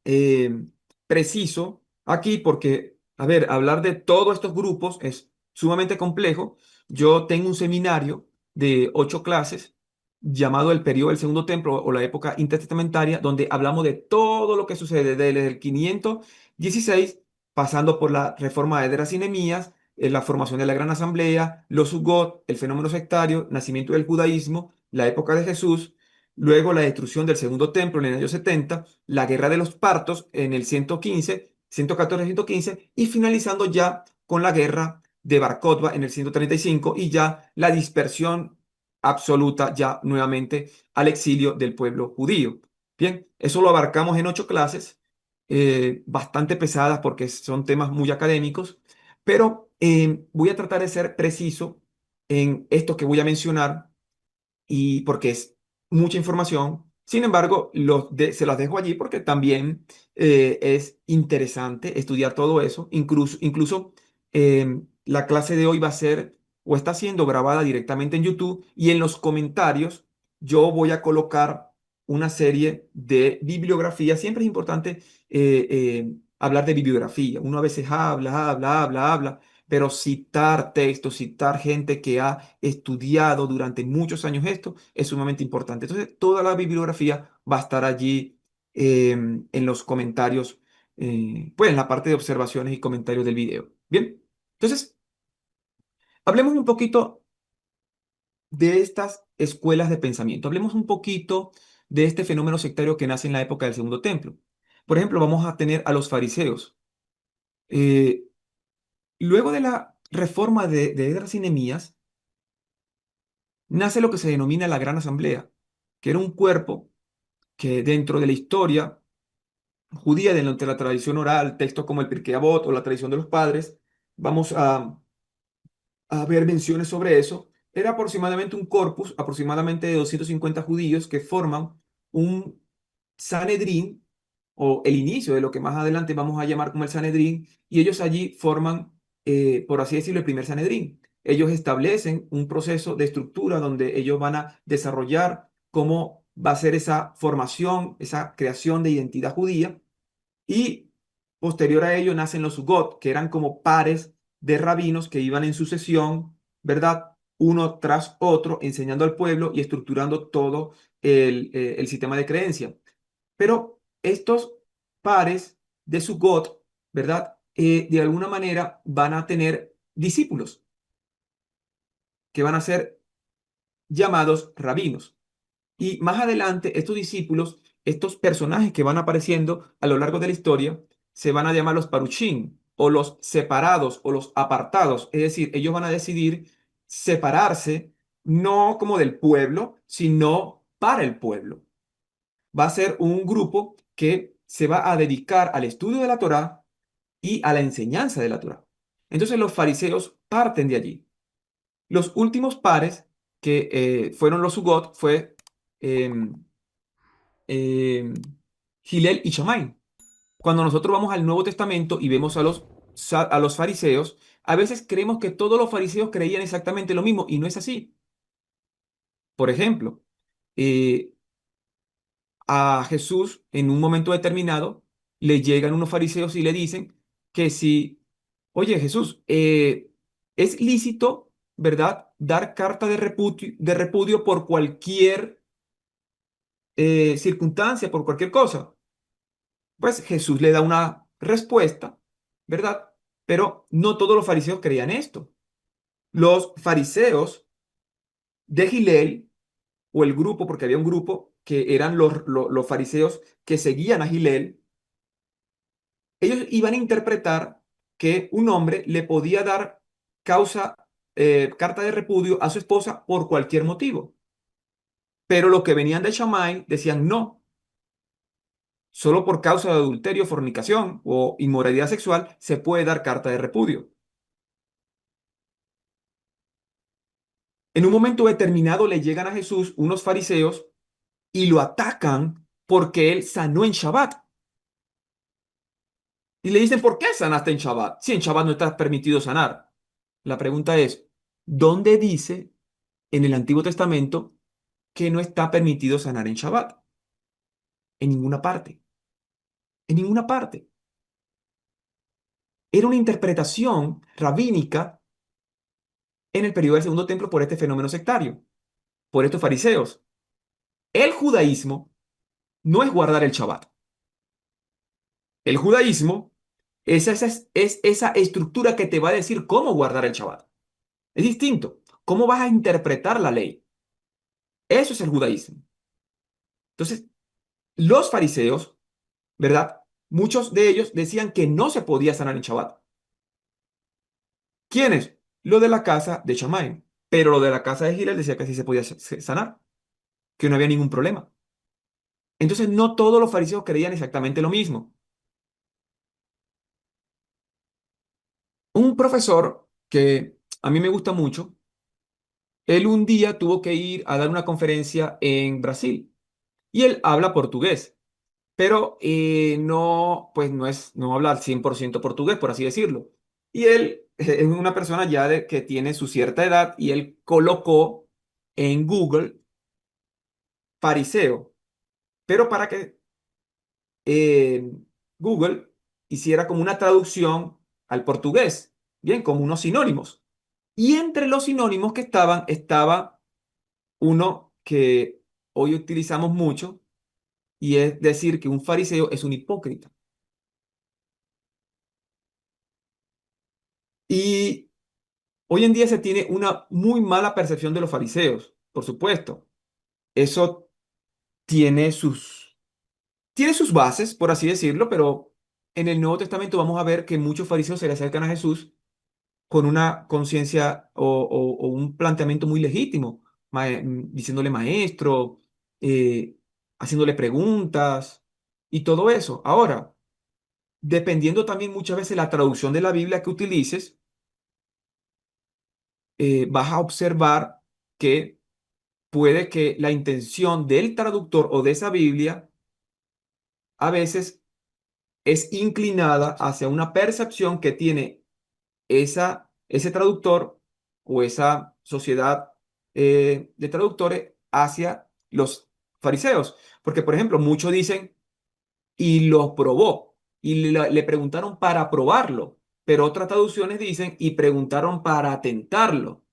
eh, preciso aquí porque, a ver, hablar de todos estos grupos es sumamente complejo. Yo tengo un seminario de 8 clases llamado el periodo del Segundo Templo o la época intertestamentaria, donde hablamos de todo lo que sucede desde el 516, pasando por la reforma de Esdras y Nehemías, la formación de la Gran Asamblea, los Sugot, el fenómeno sectario, nacimiento del judaísmo, la época de Jesús, luego la destrucción del Segundo Templo en el año 70, la Guerra de los Partos en el 115, 114-115 y finalizando ya con la Guerra de Bar Kokhba en el 135 y ya la dispersión absoluta ya nuevamente al exilio del pueblo judío. Bien, eso lo abarcamos en 8 clases, bastante pesadas porque son temas muy académicos, pero voy a tratar de ser preciso en esto que voy a mencionar y porque es mucha información. Sin embargo, se los dejo allí porque también es interesante estudiar todo eso. Incluso la clase de hoy va a ser o está siendo grabada directamente en YouTube y en los comentarios yo voy a colocar una serie de bibliografía. Siempre es importante hablar de bibliografía. Uno a veces habla, pero citar textos, citar gente que ha estudiado durante muchos años esto es sumamente importante. Entonces, toda la bibliografía va a estar allí en los comentarios, pues en la parte de observaciones y comentarios del video. Bien, entonces, hablemos un poquito de estas escuelas de pensamiento. Hablemos un poquito de este fenómeno sectario que nace en la época del Segundo Templo. Por ejemplo, vamos a tener a los fariseos. Eh, Luego de la reforma de Esdras y Nehemías, nace lo que se denomina la Gran Asamblea, que era un cuerpo que dentro de la historia judía, dentro de la tradición oral, textos como el Pirkei Avot o la tradición de los padres, vamos a ver menciones sobre eso. Era aproximadamente un corpus, aproximadamente de 250 judíos que forman un Sanedrín, o el inicio de lo que más adelante vamos a llamar como el Sanedrín, y ellos allí forman, por así decirlo, el primer Sanedrín. Ellos establecen un proceso de estructura donde ellos van a desarrollar cómo va a ser esa formación, esa creación de identidad judía, y posterior a ello nacen los Sugot, que eran como pares de rabinos que iban en sucesión, ¿verdad? Uno tras otro, enseñando al pueblo y estructurando todo el sistema de creencia. Pero estos pares de Sugot, ¿verdad? De alguna manera van a tener discípulos que van a ser llamados rabinos. Y más adelante, estos discípulos, estos personajes que van apareciendo a lo largo de la historia, se van a llamar los parushim, o los separados, o los apartados. Es decir, ellos van a decidir separarse, no como del pueblo, sino para el pueblo. Va a ser un grupo que se va a dedicar al estudio de la Torá y a la enseñanza de la Torá. Entonces los fariseos parten de allí. Los últimos pares que fueron los Sugot fue em, em, Gilel y Shammai. Cuando nosotros vamos al Nuevo Testamento y vemos a los fariseos, a veces creemos que todos los fariseos creían exactamente lo mismo y no es así. Por ejemplo, eh, a Jesús en un momento determinado le llegan unos fariseos y le dicen que si, oye Jesús, es lícito, ¿verdad? Dar carta de repudio por cualquier circunstancia, por cualquier cosa. Pues Jesús le da una respuesta, ¿verdad? Pero no todos los fariseos creían esto. Los fariseos de Gilel, o el grupo, porque había un grupo que eran los fariseos que seguían a Gilel, ellos iban a interpretar que un hombre le podía dar causa, carta de repudio a su esposa por cualquier motivo. Pero los que venían de Shammai decían no, solo por causa de adulterio, fornicación o inmoralidad sexual se puede dar carta de repudio. En un momento determinado le llegan a Jesús unos fariseos y lo atacan porque él sanó en Shabbat. Y le dicen, ¿por qué sanaste en Shabbat? Si en Shabbat no está permitido sanar. La pregunta es, ¿dónde dice en el Antiguo Testamento que no está permitido sanar en Shabbat? En ninguna parte. En ninguna parte. Era una interpretación rabínica en el periodo del Segundo Templo por este fenómeno sectario, por estos fariseos. El judaísmo no es guardar el Shabbat. El judaísmo es esa estructura que te va a decir cómo guardar el Shabbat. Es distinto. ¿Cómo vas a interpretar la ley? Eso es el judaísmo. Entonces, los fariseos, ¿verdad? Muchos de ellos decían que no se podía sanar en Shabbat. ¿Quiénes? Lo de la casa de Shammai. Pero lo de la casa de Gilel decía que sí se podía sanar, que no había ningún problema. Entonces, no todos los fariseos creían exactamente lo mismo. Un profesor que a mí me gusta mucho, él un día tuvo que ir a dar una conferencia en Brasil y él habla portugués, pero no, pues no habla al 100% portugués, por así decirlo. Y él es una persona ya que tiene su cierta edad y él colocó en Google fariseo, pero para que eh, Google hiciera como una traducción al portugués, bien, como unos sinónimos. Y entre los sinónimos que estaba uno que hoy utilizamos mucho, y es decir que un fariseo es un hipócrita. Y hoy en día se tiene una muy mala percepción de los fariseos, por supuesto. Eso tiene tiene sus bases, por así decirlo, pero en el Nuevo Testamento vamos a ver que muchos fariseos se le acercan a Jesús con una conciencia o un planteamiento muy legítimo, diciéndole maestro, eh, haciéndole preguntas y todo eso. Ahora, dependiendo también muchas veces la traducción de la Biblia que utilices, vas a observar que puede que la intención del traductor o de esa Biblia a veces es inclinada hacia una percepción que tiene ese traductor o esa sociedad de traductores hacia los fariseos. Porque, por ejemplo, muchos dicen, y los probó, y le preguntaron para probarlo, pero otras traducciones dicen, y preguntaron para tentarlo.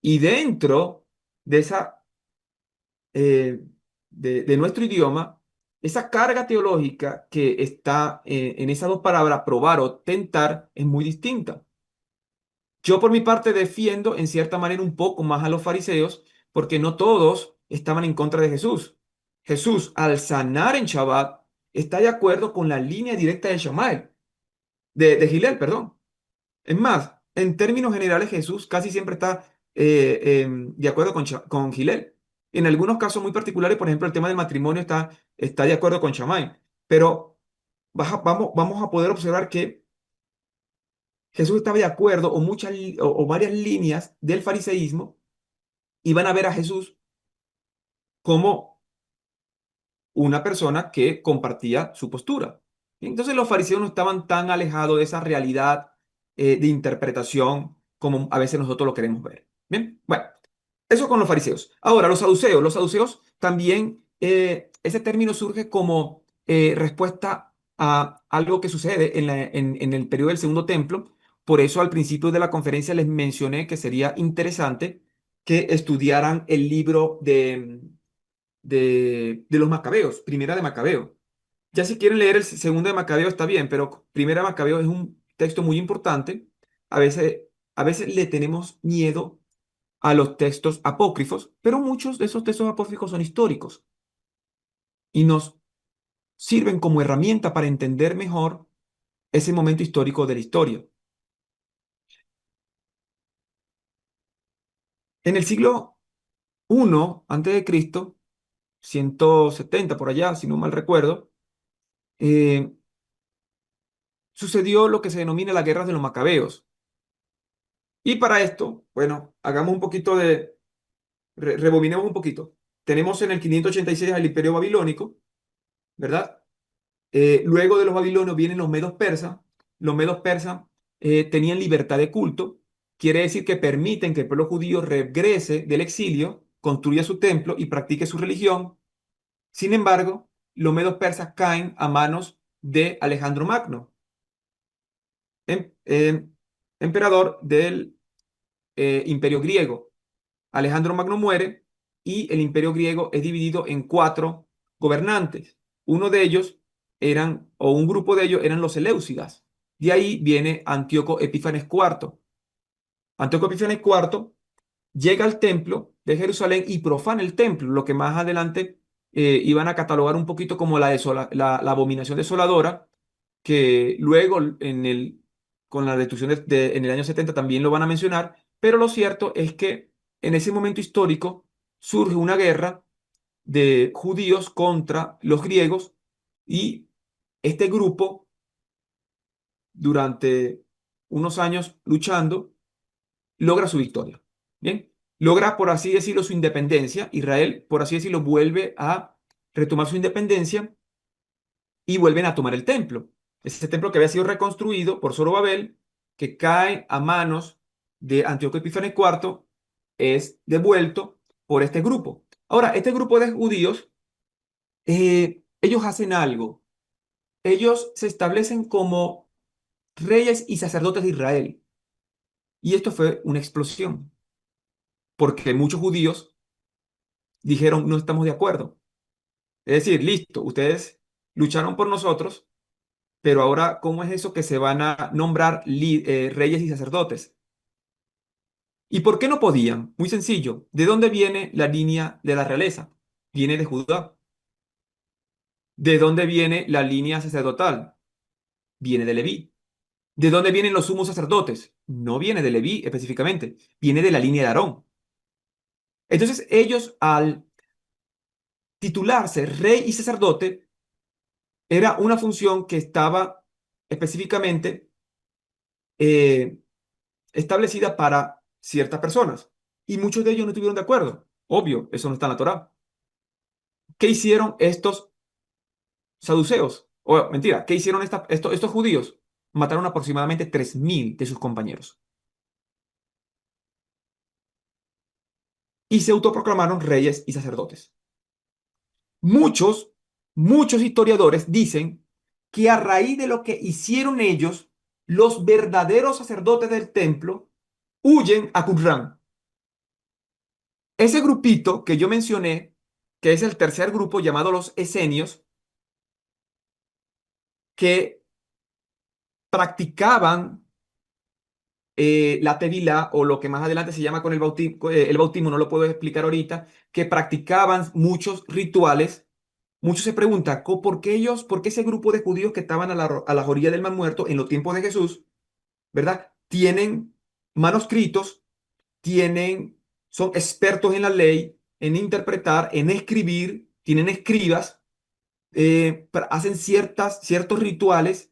Y dentro de esa, eh, de nuestro idioma, esa carga teológica que está en esas dos palabras, probar o tentar, es muy distinta. Yo por mi parte defiendo en cierta manera un poco más a los fariseos porque no todos estaban en contra de Jesús. Jesús, al sanar en Shabbat, está de acuerdo con la línea directa de Shammai, de Gilel, perdón. Es más, en términos generales, Jesús casi siempre está de acuerdo con Gilel. En algunos casos muy particulares, por ejemplo, el tema del matrimonio está de acuerdo con Shammai. Pero vamos a poder observar que Jesús estaba de acuerdo o, o varias líneas del fariseísmo iban a ver a Jesús como una persona que compartía su postura. Entonces los fariseos no estaban tan alejados de esa realidad de interpretación como a veces nosotros lo queremos ver. Bien, bueno, eso con los fariseos. Ahora, los saduceos también, ese término surge como respuesta a algo que sucede en el periodo del Segundo Templo. Por eso al principio de la conferencia les mencioné que sería interesante que estudiaran el libro de los Macabeos, Primera de Macabeo. Ya si quieren leer el Segundo de Macabeo está bien, pero Primera de Macabeo es un texto muy importante. A veces, a veces le tenemos miedo a los textos apócrifos, pero muchos de esos textos apócrifos son históricos y nos sirven como herramienta para entender mejor ese momento histórico de la historia. En el siglo I antes de Cristo, 170 por allá, si no mal recuerdo, eh, sucedió lo que se denomina la Guerra de los Macabeos. Y para esto, bueno, hagamos un poquito rebobinemos un poquito. Tenemos en el 586 al Imperio Babilónico, ¿verdad? Luego de los babilonios vienen los medos persas. Los medos persas tenían libertad de culto. Quiere decir que permiten que el pueblo judío regrese del exilio, construya su templo y practique su religión. Sin embargo, los medos persas caen a manos de Alejandro Magno, em- em- emperador del imperio griego. Alejandro Magno muere y el imperio griego es dividido en cuatro gobernantes. Uno de ellos o un grupo de ellos eran los Seleucidas. De ahí viene Antíoco Epífanes IV. Antíoco Epífanes IV llega al templo de Jerusalén y profana el templo, lo que más adelante iban a catalogar un poquito como la abominación desoladora, que luego con la destrucción en el año 70 también lo van a mencionar, pero lo cierto es que en ese momento histórico surge una guerra de judíos contra los griegos y este grupo, durante unos años luchando, logra su victoria. Bien, logra, por así decirlo, su independencia. Israel, por así decirlo, vuelve a retomar su independencia y vuelven a tomar el templo. Ese templo que había sido reconstruido por Zorobabel, que cae a manos de Antíoco Epífanes IV, es devuelto por este grupo. Ahora, este grupo de judíos, ellos hacen algo. Ellos se establecen como reyes y sacerdotes de Israel. Y esto fue una explosión, porque muchos judíos dijeron, no estamos de acuerdo. Es decir, listo, ustedes lucharon por nosotros, pero ahora, ¿cómo es eso que se van a nombrar reyes y sacerdotes? ¿Y por qué no podían? Muy sencillo. ¿De dónde viene la línea de la realeza? Viene de Judá. ¿De dónde viene la línea sacerdotal? Viene de Leví. ¿De dónde vienen los sumos sacerdotes? No viene de Leví específicamente, viene de la línea de Aarón. Entonces ellos, al titularse rey y sacerdote, era una función que estaba específicamente eh, establecida para ciertas personas. Y muchos de ellos no estuvieron de acuerdo. Obvio, eso no está en la Torá. ¿Qué hicieron estos saduceos? O mentira, ¿qué hicieron estos judíos? Mataron aproximadamente 3.000 de sus compañeros. Y se autoproclamaron reyes y sacerdotes. Muchos, muchos historiadores dicen que a raíz de lo que hicieron ellos, los verdaderos sacerdotes del templo huyen a Qumrán. Ese grupito que yo mencioné, que es el tercer grupo llamado los esenios, que practicaban la tevilá o lo que más adelante se llama con el bautismo, no lo puedo explicar ahorita, que practicaban muchos rituales. Muchos se preguntan, por qué ese grupo de judíos que estaban a las orillas del Mar Muerto en los tiempos de Jesús, ¿verdad? Tienen manuscritos, son expertos en la ley, en interpretar, en escribir, tienen escribas, hacen ciertos rituales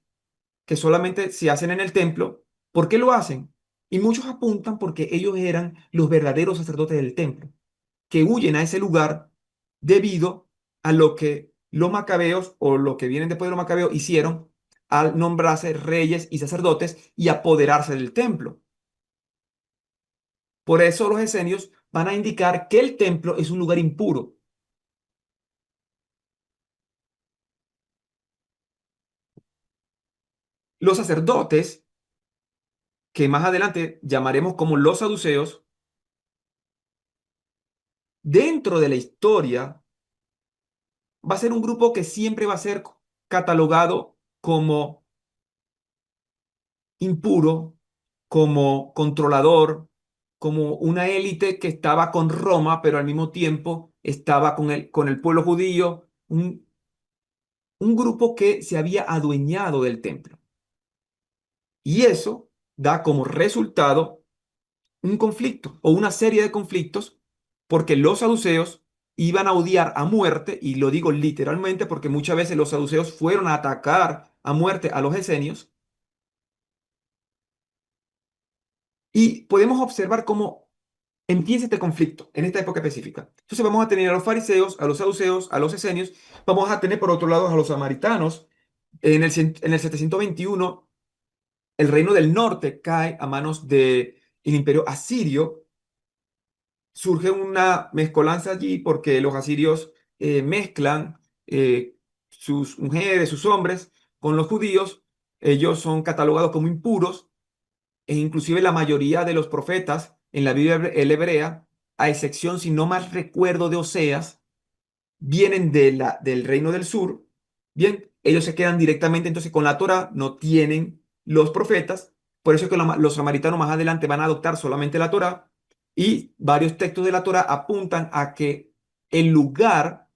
que solamente se hacen en el templo ¿Por qué lo hacen? Y muchos apuntan porque ellos eran los verdaderos sacerdotes del templo, que huyen a ese lugar debido a lo que los macabeos o lo que vienen después de los macabeos hicieron al nombrarse reyes y sacerdotes y apoderarse del templo. Por eso los esenios van a indicar que el templo es un lugar impuro. Los sacerdotes, que más adelante llamaremos como los saduceos, dentro de la historia va a ser un grupo que siempre va a ser catalogado como impuro, como controlador, como una élite que estaba con Roma, pero al mismo tiempo estaba con el pueblo judío, un grupo que se había adueñado del templo. Y eso da como resultado un conflicto o una serie de conflictos porque los saduceos iban a odiar a muerte, y lo digo literalmente porque muchas veces los saduceos fueron a atacar a muerte a los esenios, y podemos observar cómo empieza este conflicto en esta época específica. Entonces vamos a tener a los fariseos, a los saduceos, a los esenios, vamos a tener por otro lado a los samaritanos. En el 721 el reino del norte cae a manos del imperio asirio. Surge una mezcolanza allí porque los asirios mezclan sus mujeres, sus hombres con los judíos. Ellos son catalogados como impuros, e inclusive la mayoría de los profetas en la Biblia hebrea, a excepción, si no mal recuerdo, de Oseas, vienen del reino del sur. Bien, ellos se quedan directamente entonces con la Torá, no tienen los profetas. Por eso es que los samaritanos más adelante van a adoptar solamente la Torá, y varios textos de la Torá apuntan a que el lugar,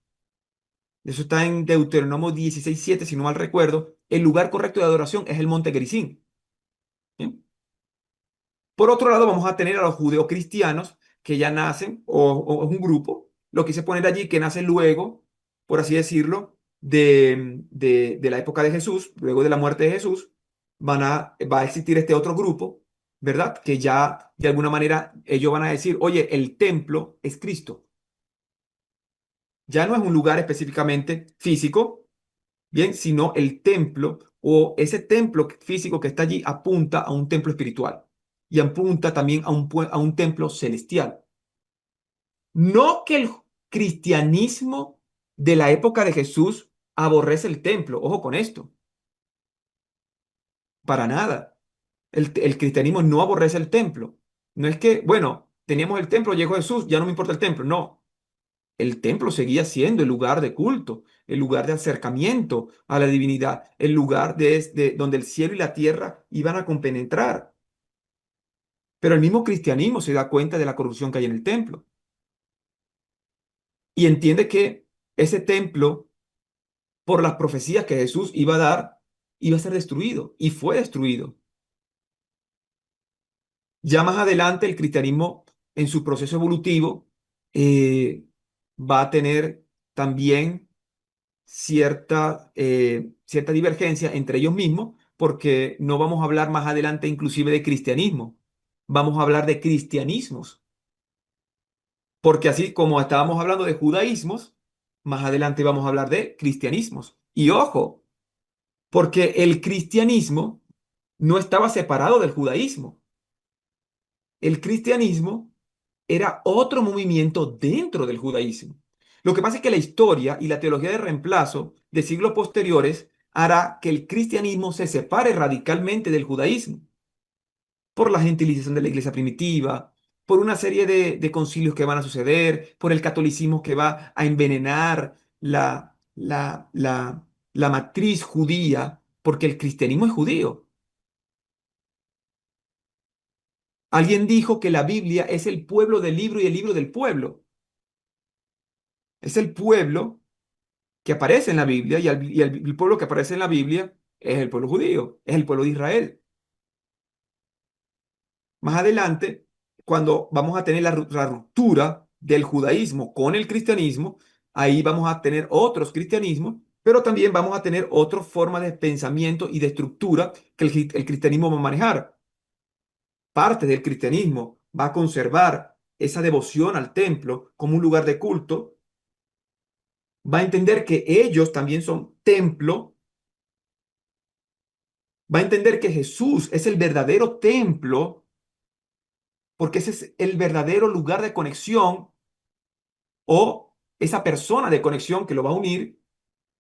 eso está en Deuteronomio 16:7, si no mal recuerdo, el lugar correcto de adoración es el monte Gerizim. ¿Bien? Por otro lado, vamos a tener a los judeocristianos que ya nacen, o es un grupo, lo quise poner allí, que nace luego, por así decirlo, de la época de Jesús, luego de la muerte de Jesús. Va a existir este otro grupo, ¿verdad? Que ya de alguna manera ellos van a decir, oye, el templo es Cristo. Ya no es un lugar específicamente físico, bien, sino el templo, o ese templo físico que está allí apunta a un templo espiritual y apunta también a un templo celestial. No que el cristianismo de la época de Jesús aborrece el templo, ojo con esto, para nada. El cristianismo no aborrece el templo. No es que, bueno, teníamos el templo, llegó Jesús, ya no me importa el templo, no. El templo seguía siendo el lugar de culto, el lugar de acercamiento a la divinidad, el lugar donde el cielo y la tierra iban a compenetrar. Pero el mismo cristianismo se da cuenta de la corrupción que hay en el templo y entiende que ese templo, por las profecías que Jesús iba a dar, iba a ser destruido, y fue destruido. Ya más adelante el cristianismo, en su proceso evolutivo, eh, va a tener también cierta divergencia entre ellos mismos, porque no vamos a hablar más adelante inclusive de cristianismo, vamos a hablar de cristianismos, porque así como estábamos hablando de judaísmos, más adelante vamos a hablar de cristianismos. Y ojo, porque el cristianismo no estaba separado del judaísmo. El cristianismo era otro movimiento dentro del judaísmo. Lo que pasa es que la historia y la teología de reemplazo de siglos posteriores hará que el cristianismo se separe radicalmente del judaísmo por la gentilización de la iglesia primitiva, por una serie de concilios que van a suceder, por el catolicismo que va a envenenar la matriz judía, porque el cristianismo es judío. Alguien dijo que la Biblia es el pueblo del libro y el libro del pueblo. Es el pueblo que aparece en la Biblia, y el pueblo que aparece en la Biblia es el pueblo judío, es el pueblo de Israel. Más adelante, cuando vamos a tener la ruptura del judaísmo con el cristianismo, ahí vamos a tener otros cristianismos, pero también vamos a tener otra forma de pensamiento y de estructura que el cristianismo va a manejar. parte del cristianismo va a conservar esa devoción al templo como un lugar de culto, va a entender que ellos también son templo, va a entender que Jesús es el verdadero templo, porque ese es el verdadero lugar de conexión o esa persona de conexión que lo va a unir,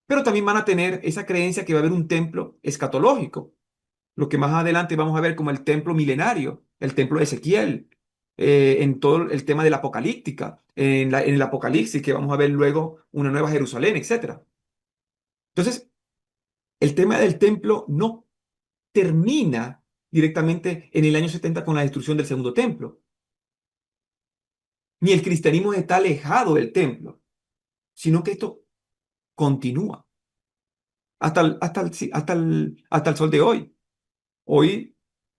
pero también van a tener esa creencia que va a haber un templo escatológico, lo que más adelante vamos a ver como el templo milenario, el templo de Ezequiel, en todo el tema de la apocalíptica, en el Apocalipsis, que vamos a ver luego una nueva Jerusalén, etcétera. Entonces, el tema del templo no termina directamente en el año 70 con la destrucción del segundo templo, ni el cristianismo está alejado del templo, sino que esto continúa hasta el sol de hoy. Hoy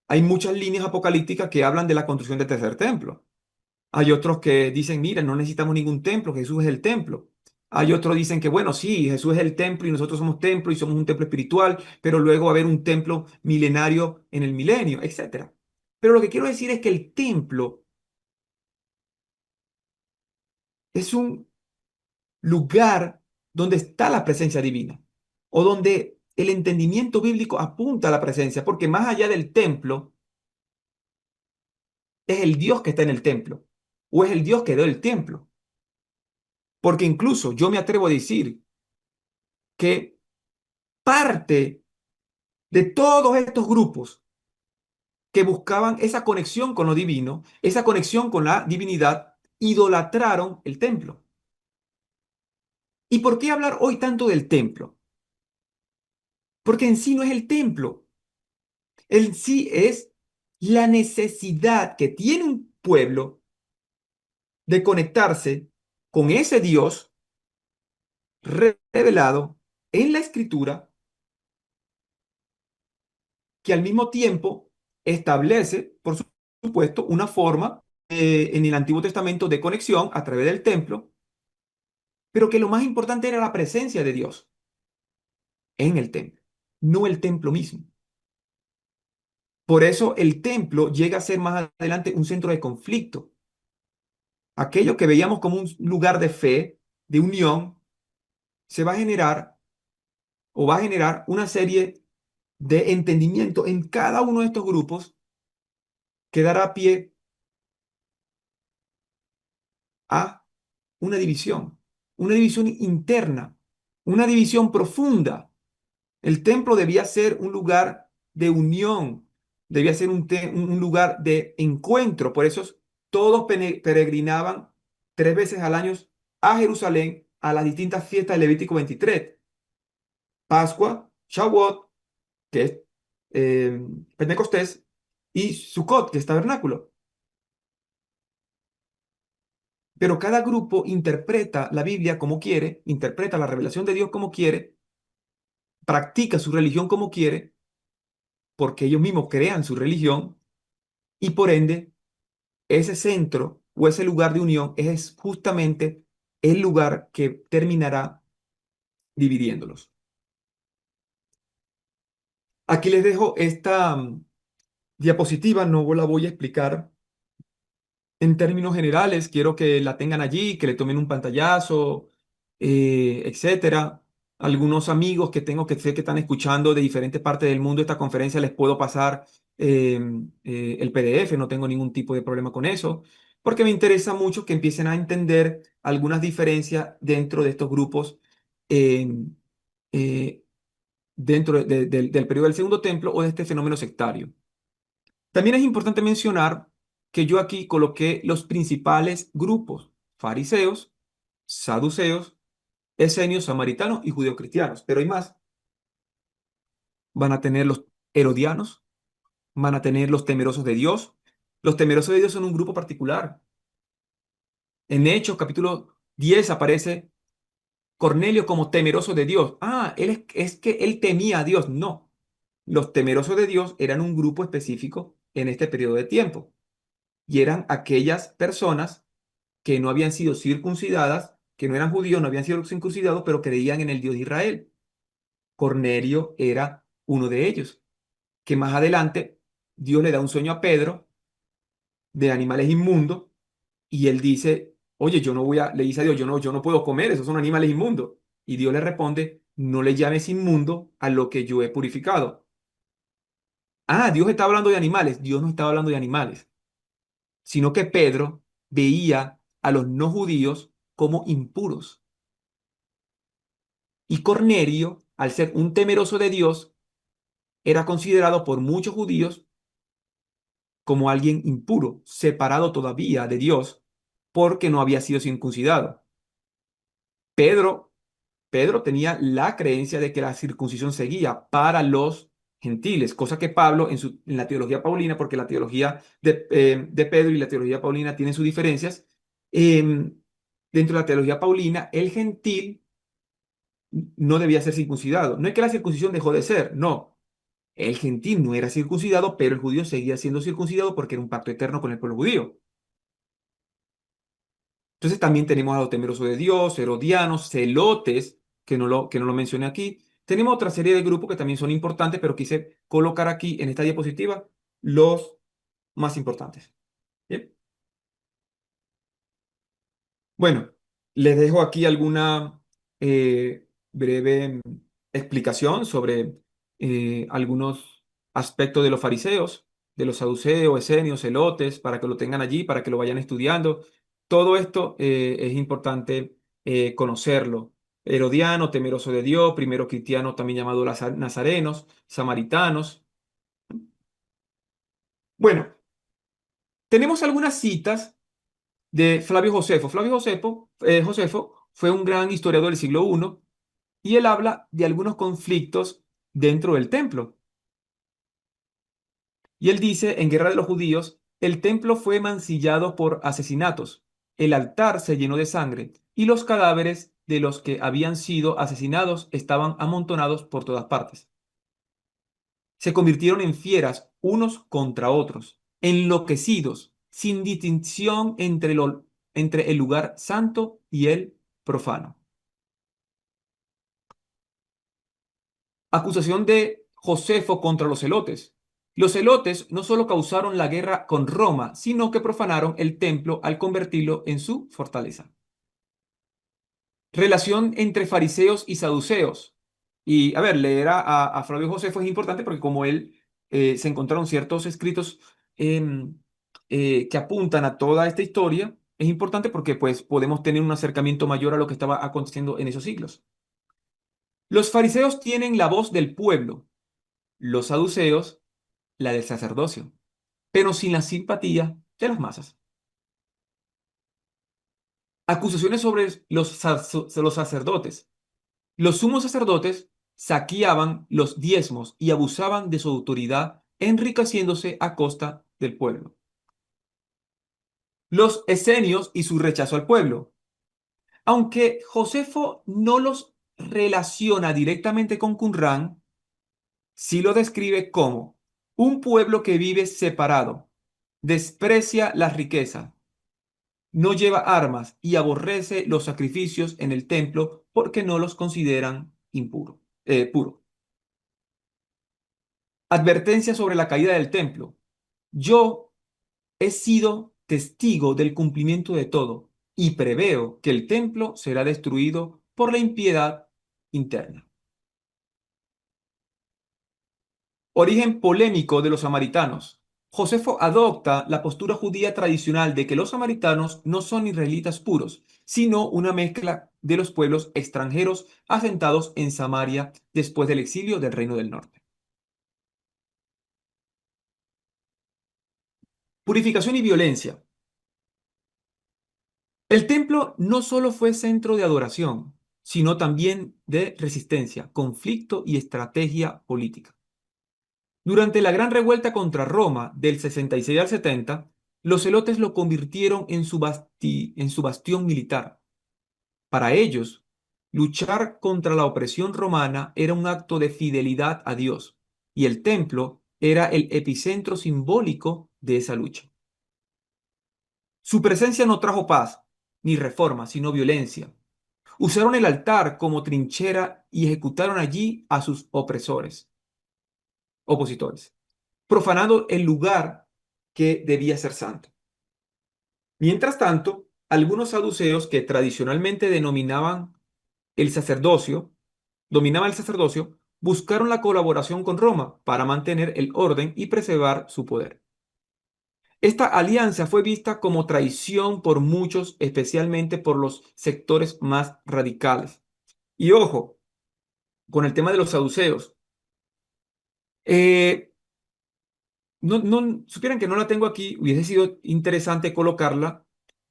hay muchas líneas apocalípticas que hablan de la construcción del tercer templo. Hay otros que dicen, mira, no necesitamos ningún templo, Jesús es el templo. Hay otros que dicen que, bueno, sí, Jesús es el templo y nosotros somos templo y somos un templo espiritual, pero luego va a haber un templo milenario en el milenio, etcétera. Pero lo que quiero decir es que el templo es un lugar donde está la presencia divina o donde el entendimiento bíblico apunta a la presencia, porque más allá del templo es el Dios que está en el templo o es el Dios que dio el templo. Porque incluso yo me atrevo a decir que parte de todos estos grupos que buscaban esa conexión con lo divino, esa conexión con la divinidad, idolatraron el templo. ¿Y por qué hablar hoy tanto del templo? Porque en sí no es el templo, en sí es la necesidad que tiene un pueblo de conectarse con ese Dios revelado en la escritura, que al mismo tiempo establece, por supuesto, una forma en el Antiguo Testamento de conexión a través del templo, pero que lo más importante era la presencia de Dios en el templo, no el templo mismo. Por eso el templo llega a ser más adelante un centro de conflicto. Aquello que veíamos como un lugar de fe, de unión, se va a generar o va a generar una serie de entendimiento en cada uno de estos grupos que dará pie a una división interna, una división profunda. El templo debía ser un lugar de unión, debía ser un lugar de encuentro. Por eso todos peregrinaban 3 veces al año a Jerusalén a las distintas fiestas de Levítico 23. Pascua, Shavuot, que es Pentecostés, y Sukkot, que es tabernáculo. Pero cada grupo interpreta la Biblia como quiere, interpreta la revelación de Dios como quiere, practica su religión como quiere, porque ellos mismos crean su religión, y por ende, ese centro o ese lugar de unión es justamente el lugar que terminará dividiéndolos. Aquí les dejo esta diapositiva, no la voy a explicar en términos generales, quiero que la tengan allí, que le tomen un pantallazo, etcétera. Algunos amigos que tengo que sé que están escuchando de diferentes partes del mundo esta conferencia, les puedo pasar el PDF, no tengo ningún tipo de problema con eso, porque me interesa mucho que empiecen a entender algunas diferencias dentro de estos grupos, eh, eh, dentro del periodo del Segundo Templo o de este fenómeno sectario. También es importante mencionar que yo aquí coloqué los principales grupos: fariseos, saduceos, esenios, samaritanos y judeocristianos. Pero hay más. Van a tener los herodianos, van a tener los temerosos de Dios. Los temerosos de Dios son un grupo particular. En Hechos capítulo 10 aparece Cornelio como temeroso de Dios. Ah, es que él temía a Dios. No. Los temerosos de Dios eran un grupo específico en este periodo de tiempo. Y eran aquellas personas que no habían sido circuncidadas, que no eran judíos, no habían sido circuncidados, pero creían en el Dios de Israel. Cornelio era uno de ellos, que más adelante Dios le da un sueño a Pedro de animales inmundos y él dice, oye, yo no voy a, le dice a Dios, yo no puedo comer, esos son animales inmundos. Y Dios le responde, no le llames inmundo a lo que yo he purificado. Ah, Dios está hablando de animales. Dios no estaba hablando de animales, sino que Pedro veía a los no judíos como impuros. Y Cornelio, al ser un temeroso de Dios, era considerado por muchos judíos como alguien impuro, separado todavía de Dios, porque no había sido circuncidado. Pedro, Pedro tenía la creencia de que la circuncisión seguía para los gentiles, cosa que Pablo en la teología paulina, porque la teología de Pedro y la teología paulina tienen sus diferencias, dentro de la teología paulina, el gentil no debía ser circuncidado. No es que la circuncisión dejó de ser, no. El gentil no era circuncidado, pero el judío seguía siendo circuncidado porque era un pacto eterno con el pueblo judío. Entonces también tenemos a los temerosos de Dios, herodianos, celotes, que no lo mencioné aquí. Tenemos otra serie de grupos que también son importantes, pero quise colocar aquí en esta diapositiva los más importantes. Bien. Bueno, les dejo aquí alguna breve explicación sobre algunos aspectos de los fariseos, de los saduceos, esenios, celotes, para que lo tengan allí, para que lo vayan estudiando. Todo esto es importante conocerlo. Herodiano, temeroso de Dios, primero cristiano, también llamado nazarenos, samaritanos. Bueno, tenemos algunas citas de Flavio Josefo. Josefo fue un gran historiador del siglo I y él habla de algunos conflictos dentro del templo. Y él dice, en Guerra de los Judíos, el templo fue mancillado por asesinatos, el altar se llenó de sangre y los cadáveres de los que habían sido asesinados estaban amontonados por todas partes. Se convirtieron en fieras unos contra otros, enloquecidos, sin distinción entre el lugar santo y el profano. Acusación de Josefo contra los celotes. Los celotes no solo causaron la guerra con Roma, sino que profanaron el templo al convertirlo en su fortaleza. Relación entre fariseos y saduceos. Y a ver, leer a Flavio Josefo es importante porque como él se encontraron ciertos escritos em, que apuntan a toda esta historia, es importante porque pues podemos tener un acercamiento mayor a lo que estaba aconteciendo en esos siglos. Los fariseos tienen la voz del pueblo, los saduceos la del sacerdocio, pero sin la simpatía de las masas. Acusaciones sobre los sacerdotes. Los sumos sacerdotes saqueaban los diezmos y abusaban de su autoridad, enriqueciéndose a costa del pueblo. Los esenios y su rechazo al pueblo. Aunque Josefo no los relaciona directamente con Qumran, sí lo describe como un pueblo que vive separado, desprecia la riqueza, no lleva armas y aborrece los sacrificios en el templo porque no los consideran puros. Advertencia sobre la caída del templo. Yo he sido testigo del cumplimiento de todo y preveo que el templo será destruido por la impiedad interna. Origen polémico de los samaritanos. Josefo adopta la postura judía tradicional de que los samaritanos no son israelitas puros, sino una mezcla de los pueblos extranjeros asentados en Samaria después del exilio del Reino del Norte. Purificación y violencia. El templo no solo fue centro de adoración, sino también de resistencia, conflicto y estrategia política. Durante la gran revuelta contra Roma del 66 al 70, los celotes lo convirtieron en su bastión militar. Para ellos, luchar contra la opresión romana era un acto de fidelidad a Dios, y el templo era el epicentro simbólico de esa lucha. Su presencia no trajo paz ni reforma, sino violencia. Usaron el altar como trinchera y ejecutaron allí a sus opositores, profanando el lugar que debía ser santo. Mientras tanto, algunos saduceos que tradicionalmente el sacerdocio, dominaban el sacerdocio, buscaron la colaboración con Roma para mantener el orden y preservar su poder. Esta alianza fue vista como traición por muchos, especialmente por los sectores más radicales. Y ojo, con el tema de los saduceos. Eh, supieran que no la tengo aquí, hubiese sido interesante colocarla.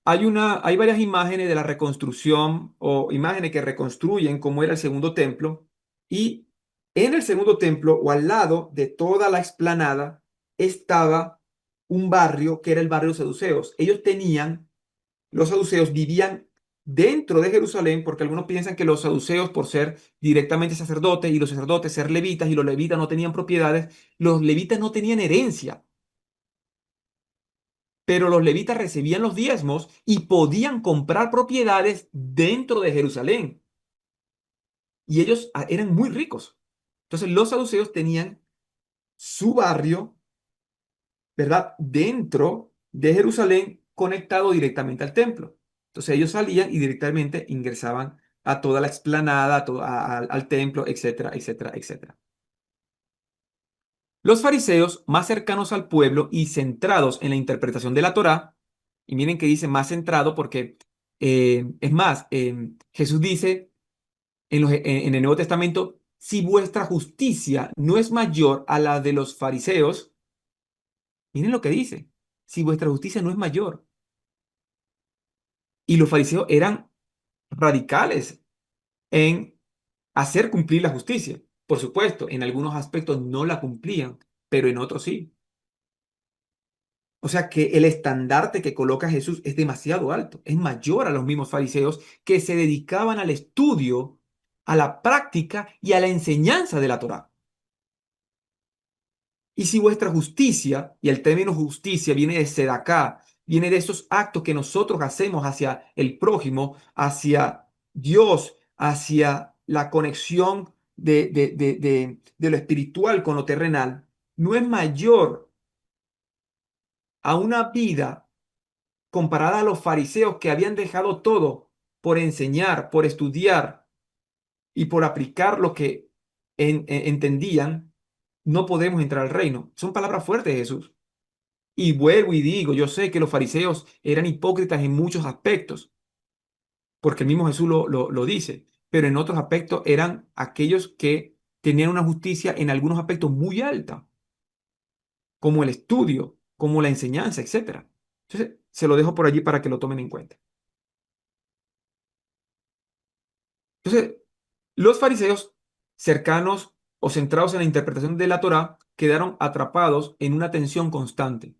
Hay varias imágenes de la reconstrucción o imágenes que reconstruyen cómo era el segundo templo. Y en el segundo templo o al lado de toda la explanada estaba un barrio que era el barrio de los saduceos. Los saduceos vivían dentro de Jerusalén, porque algunos piensan que los saduceos, por ser directamente sacerdotes y los sacerdotes ser levitas y los levitas no tenían propiedades, los levitas no tenían herencia, pero los levitas recibían los diezmos y podían comprar propiedades dentro de Jerusalén. Y ellos eran muy ricos. Entonces los saduceos tenían su barrio, ¿verdad? Dentro de Jerusalén, conectado directamente al templo. Entonces ellos salían y directamente ingresaban a toda la explanada, al templo, etcétera, etcétera, etcétera. Los fariseos, más cercanos al pueblo y centrados en la interpretación de la Torá, y miren que dice más centrado porque, es más, Jesús dice en el Nuevo Testamento, si vuestra justicia no es mayor a la de los fariseos, miren lo que dice, si vuestra justicia no es mayor. Y los fariseos eran radicales en hacer cumplir la justicia. Por supuesto, en algunos aspectos no la cumplían, pero en otros sí. O sea que el estandarte que coloca Jesús es demasiado alto, es mayor a los mismos fariseos que se dedicaban al estudio, a la práctica y a la enseñanza de la Torá. Y si vuestra justicia, y el término justicia viene de sedaká, viene de esos actos que nosotros hacemos hacia el prójimo, hacia Dios, hacia la conexión de lo espiritual con lo terrenal, no es mayor a una vida comparada a los fariseos que habían dejado todo por enseñar, por estudiar y por aplicar lo que entendían, no podemos entrar al reino. Son palabras fuertes de Jesús. Y vuelvo y digo, yo sé que los fariseos eran hipócritas en muchos aspectos, porque el mismo Jesús lo dice, pero en otros aspectos eran aquellos que tenían una justicia en algunos aspectos muy alta, como el estudio, como la enseñanza, etcétera. Entonces, se lo dejo por allí para que lo tomen en cuenta. Entonces, los fariseos cercanos o centrados en la interpretación de la Torá quedaron atrapados en una tensión constante.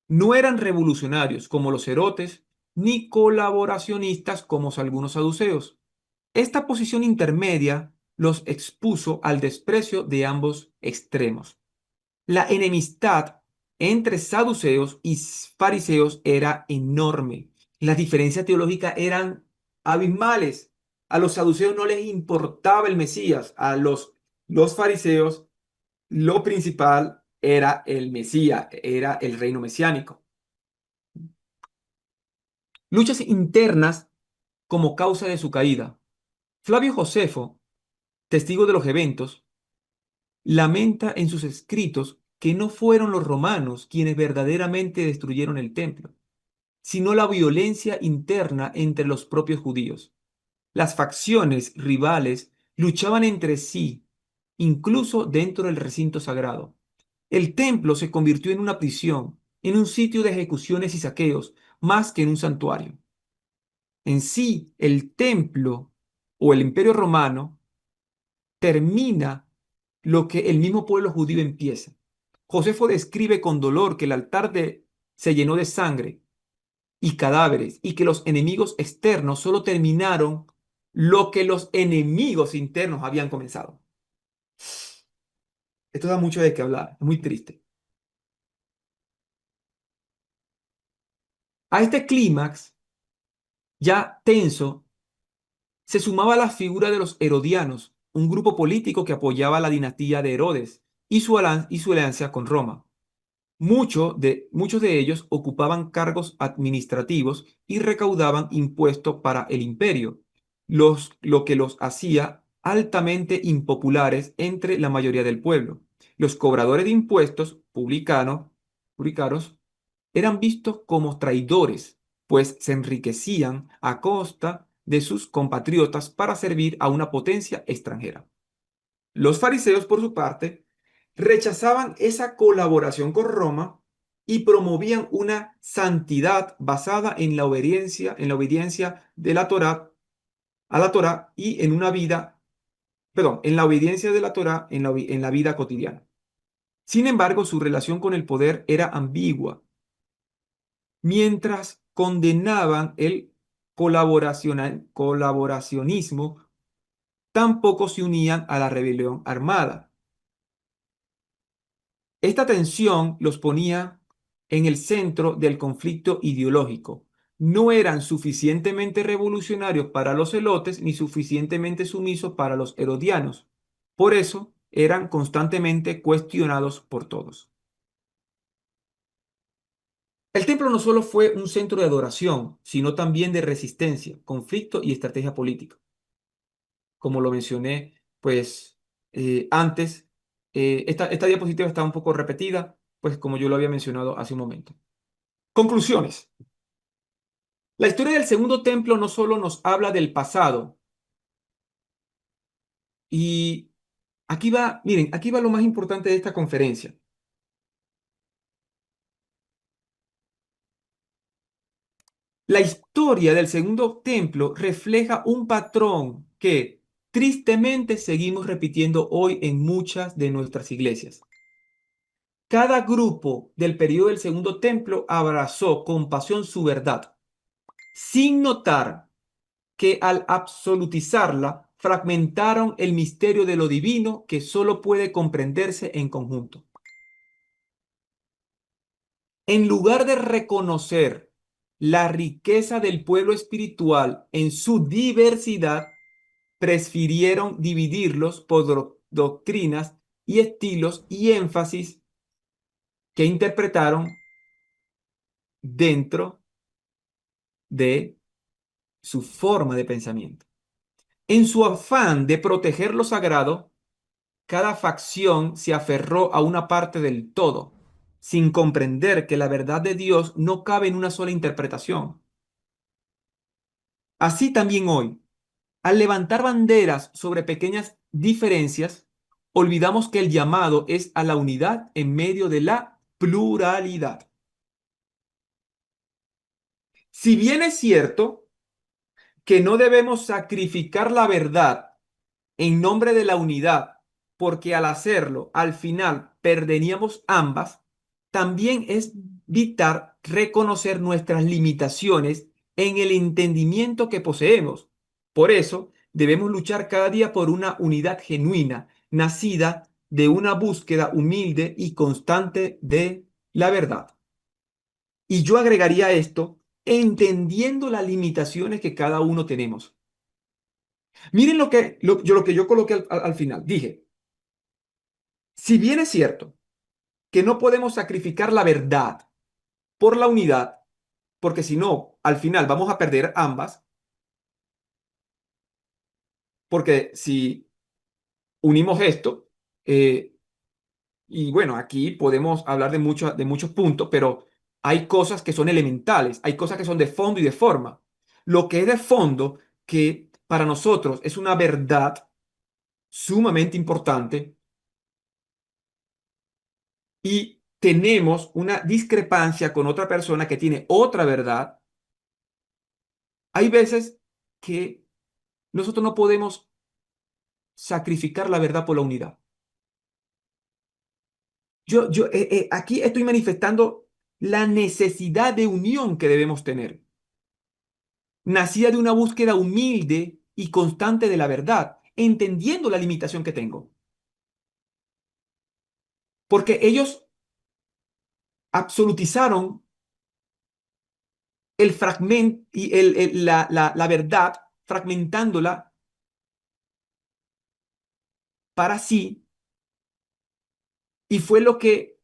No eran revolucionarios como los cerotes, ni colaboracionistas como algunos saduceos. Esta posición intermedia los expuso al desprecio de ambos extremos. La enemistad entre saduceos y fariseos era enorme. Las diferencias teológicas eran abismales. A los saduceos no les importaba el Mesías. Los fariseos, lo principal era el Mesías, era el reino mesiánico. Luchas internas como causa de su caída. Flavio Josefo, testigo de los eventos, lamenta en sus escritos que no fueron los romanos quienes verdaderamente destruyeron el templo, sino la violencia interna entre los propios judíos. Las facciones rivales luchaban entre sí, incluso dentro del recinto sagrado. El templo se convirtió en una prisión, en un sitio de ejecuciones y saqueos, más que en un santuario. En sí, el templo o el imperio romano termina lo que el mismo pueblo judío empieza. Josefo describe con dolor que el se llenó de sangre y cadáveres y que los enemigos externos solo terminaron lo que los enemigos internos habían comenzado. Esto da mucho de qué hablar, es muy triste. A este clímax ya tenso se sumaba la figura de los herodianos, un grupo político que apoyaba la dinastía de Herodes y su alianza con Roma. Muchos de ellos ocupaban cargos administrativos y recaudaban impuestos para el imperio, lo que los hacía altamente impopulares entre la mayoría del pueblo. Los cobradores de impuestos publicanos eran vistos como traidores, pues se enriquecían a costa de sus compatriotas para servir a una potencia extranjera. Los fariseos, por su parte, rechazaban esa colaboración con Roma y promovían una santidad basada en la obediencia de la Torá a la Torá y en una vida, perdón, en la obediencia de la Torá en la vida cotidiana. Sin embargo, su relación con el poder era ambigua. Mientras condenaban el colaboracionismo, tampoco se unían a la rebelión armada. Esta tensión los ponía en el centro del conflicto ideológico. No eran suficientemente revolucionarios para los celotes ni suficientemente sumisos para los herodianos. Por eso eran constantemente cuestionados por todos. El templo no solo fue un centro de adoración, sino también de resistencia, conflicto y estrategia política. Como lo mencioné, pues antes, esta diapositiva está un poco repetida, pues como yo lo había mencionado hace un momento. Conclusiones. La historia del segundo templo no solo nos habla del pasado, y aquí va, miren, aquí va lo más importante de esta conferencia. La historia del segundo templo refleja un patrón que tristemente seguimos repitiendo hoy en muchas de nuestras iglesias. Cada grupo del periodo del segundo templo abrazó con pasión su verdad, sin notar que al absolutizarla fragmentaron el misterio de lo divino que solo puede comprenderse en conjunto. En lugar de reconocer la riqueza del pueblo espiritual en su diversidad, prefirieron dividirlos por doctrinas y estilos y énfasis que interpretaron dentro de su forma de pensamiento. En su afán de proteger lo sagrado, cada facción se aferró a una parte del todo, sin comprender que la verdad de Dios no cabe en una sola interpretación. Así también hoy, al levantar banderas sobre pequeñas diferencias, olvidamos que el llamado es a la unidad en medio de la pluralidad. Si bien es cierto que no debemos sacrificar la verdad en nombre de la unidad, porque al hacerlo, al final perderíamos ambas, también es vital reconocer nuestras limitaciones en el entendimiento que poseemos. Por eso, debemos luchar cada día por una unidad genuina, nacida de una búsqueda humilde y constante de la verdad. Y yo agregaría a esto, entendiendo las limitaciones que cada uno tenemos. Miren lo que yo coloqué al final. Dije, si bien es cierto que no podemos sacrificar la verdad por la unidad, porque si no, al final vamos a perder ambas, porque si unimos esto, eh, y bueno, aquí podemos hablar de muchos puntos, pero hay cosas que son elementales, hay cosas que son de fondo y de forma. Lo que es de fondo, que para nosotros es una verdad sumamente importante, y tenemos una discrepancia con otra persona que tiene otra verdad, hay veces que nosotros no podemos sacrificar la verdad por la unidad. Aquí estoy manifestando la necesidad de unión que debemos tener, nacida de una búsqueda humilde y constante de la verdad, entendiendo la limitación que tengo. Porque ellos absolutizaron el fragmento y la verdad, fragmentándola para sí, y fue lo que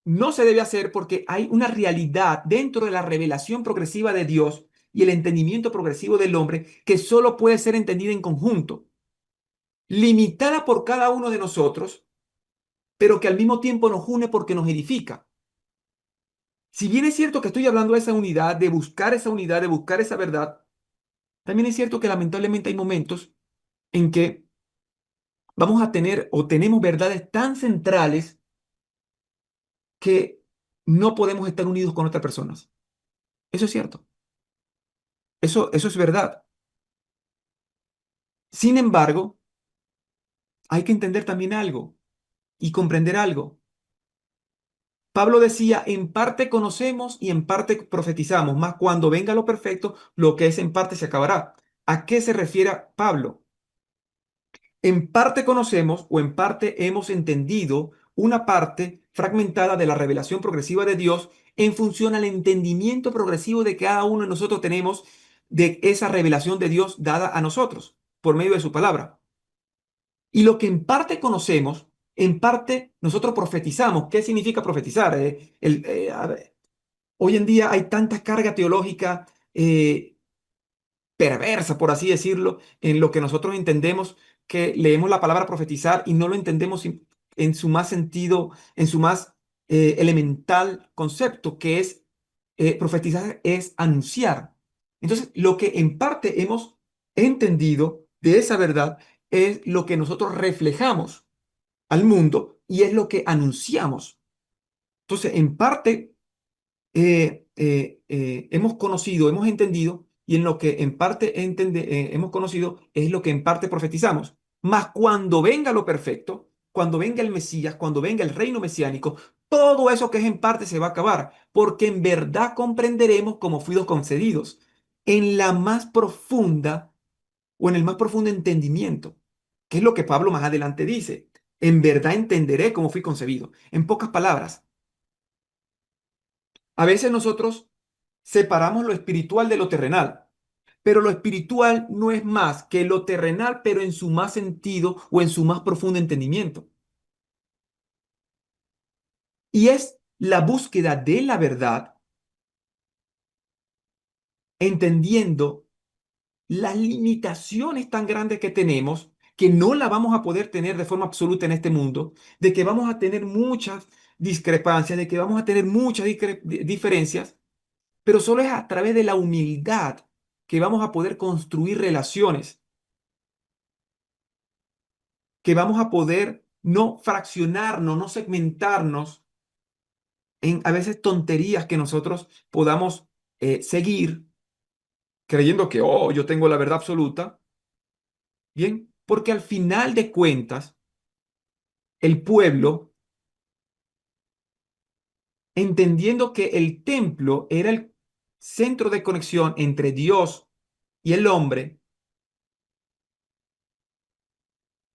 no se debe hacer porque hay una realidad dentro de la revelación progresiva de Dios y el entendimiento progresivo del hombre que solo puede ser entendida en conjunto, limitada por cada uno de nosotros, pero que al mismo tiempo nos une porque nos edifica. Si bien es cierto que estoy hablando de esa unidad, de buscar esa unidad, de buscar esa verdad, también es cierto que lamentablemente hay momentos en que vamos a tener o tenemos verdades tan centrales que no podemos estar unidos con otras personas. Eso es cierto. Eso es verdad. Sin embargo, hay que entender también algo y comprender algo. Pablo decía, en parte conocemos y en parte profetizamos, mas cuando venga lo perfecto, lo que es en parte se acabará. ¿A qué se refiere Pablo? En parte conocemos o en parte hemos entendido una parte fragmentada de la revelación progresiva de Dios en función al entendimiento progresivo de que cada uno de nosotros tenemos de esa revelación de Dios dada a nosotros por medio de su palabra. Y lo que en parte conocemos, en parte nosotros profetizamos. ¿Qué significa profetizar? A ver, hoy en día hay tanta carga teológica perversa, por así decirlo, en lo que nosotros entendemos que leemos la palabra profetizar y no lo entendemos en su más sentido, en su más elemental concepto, que es profetizar es anunciar. Entonces, lo que en parte hemos entendido de esa verdad es lo que nosotros reflejamos al mundo y es lo que anunciamos. Entonces, en parte hemos conocido, hemos entendido, y en lo que en parte hemos conocido es lo que en parte profetizamos. Mas cuando venga lo perfecto, cuando venga el Mesías, cuando venga el reino mesiánico, todo eso que es en parte se va a acabar, porque en verdad comprenderemos como fuimos concedidos, en la más profunda o en el más profundo entendimiento, que es lo que Pablo más adelante dice. En verdad entenderé cómo fui concebido. En pocas palabras, a veces nosotros separamos lo espiritual de lo terrenal, pero lo espiritual no es más que lo terrenal, pero en su más sentido o en su más profundo entendimiento. Y es la búsqueda de la verdad, entendiendo las limitaciones tan grandes que tenemos, que no la vamos a poder tener de forma absoluta en este mundo, de que vamos a tener muchas discrepancias, de que vamos a tener muchas diferencias, pero solo es a través de la humildad que vamos a poder construir relaciones, que vamos a poder no fraccionarnos, no segmentarnos en a veces tonterías que nosotros podamos seguir creyendo que, oh, yo tengo la verdad absoluta. Bien, porque al final de cuentas, el pueblo, entendiendo que el templo era el centro de conexión entre Dios y el hombre,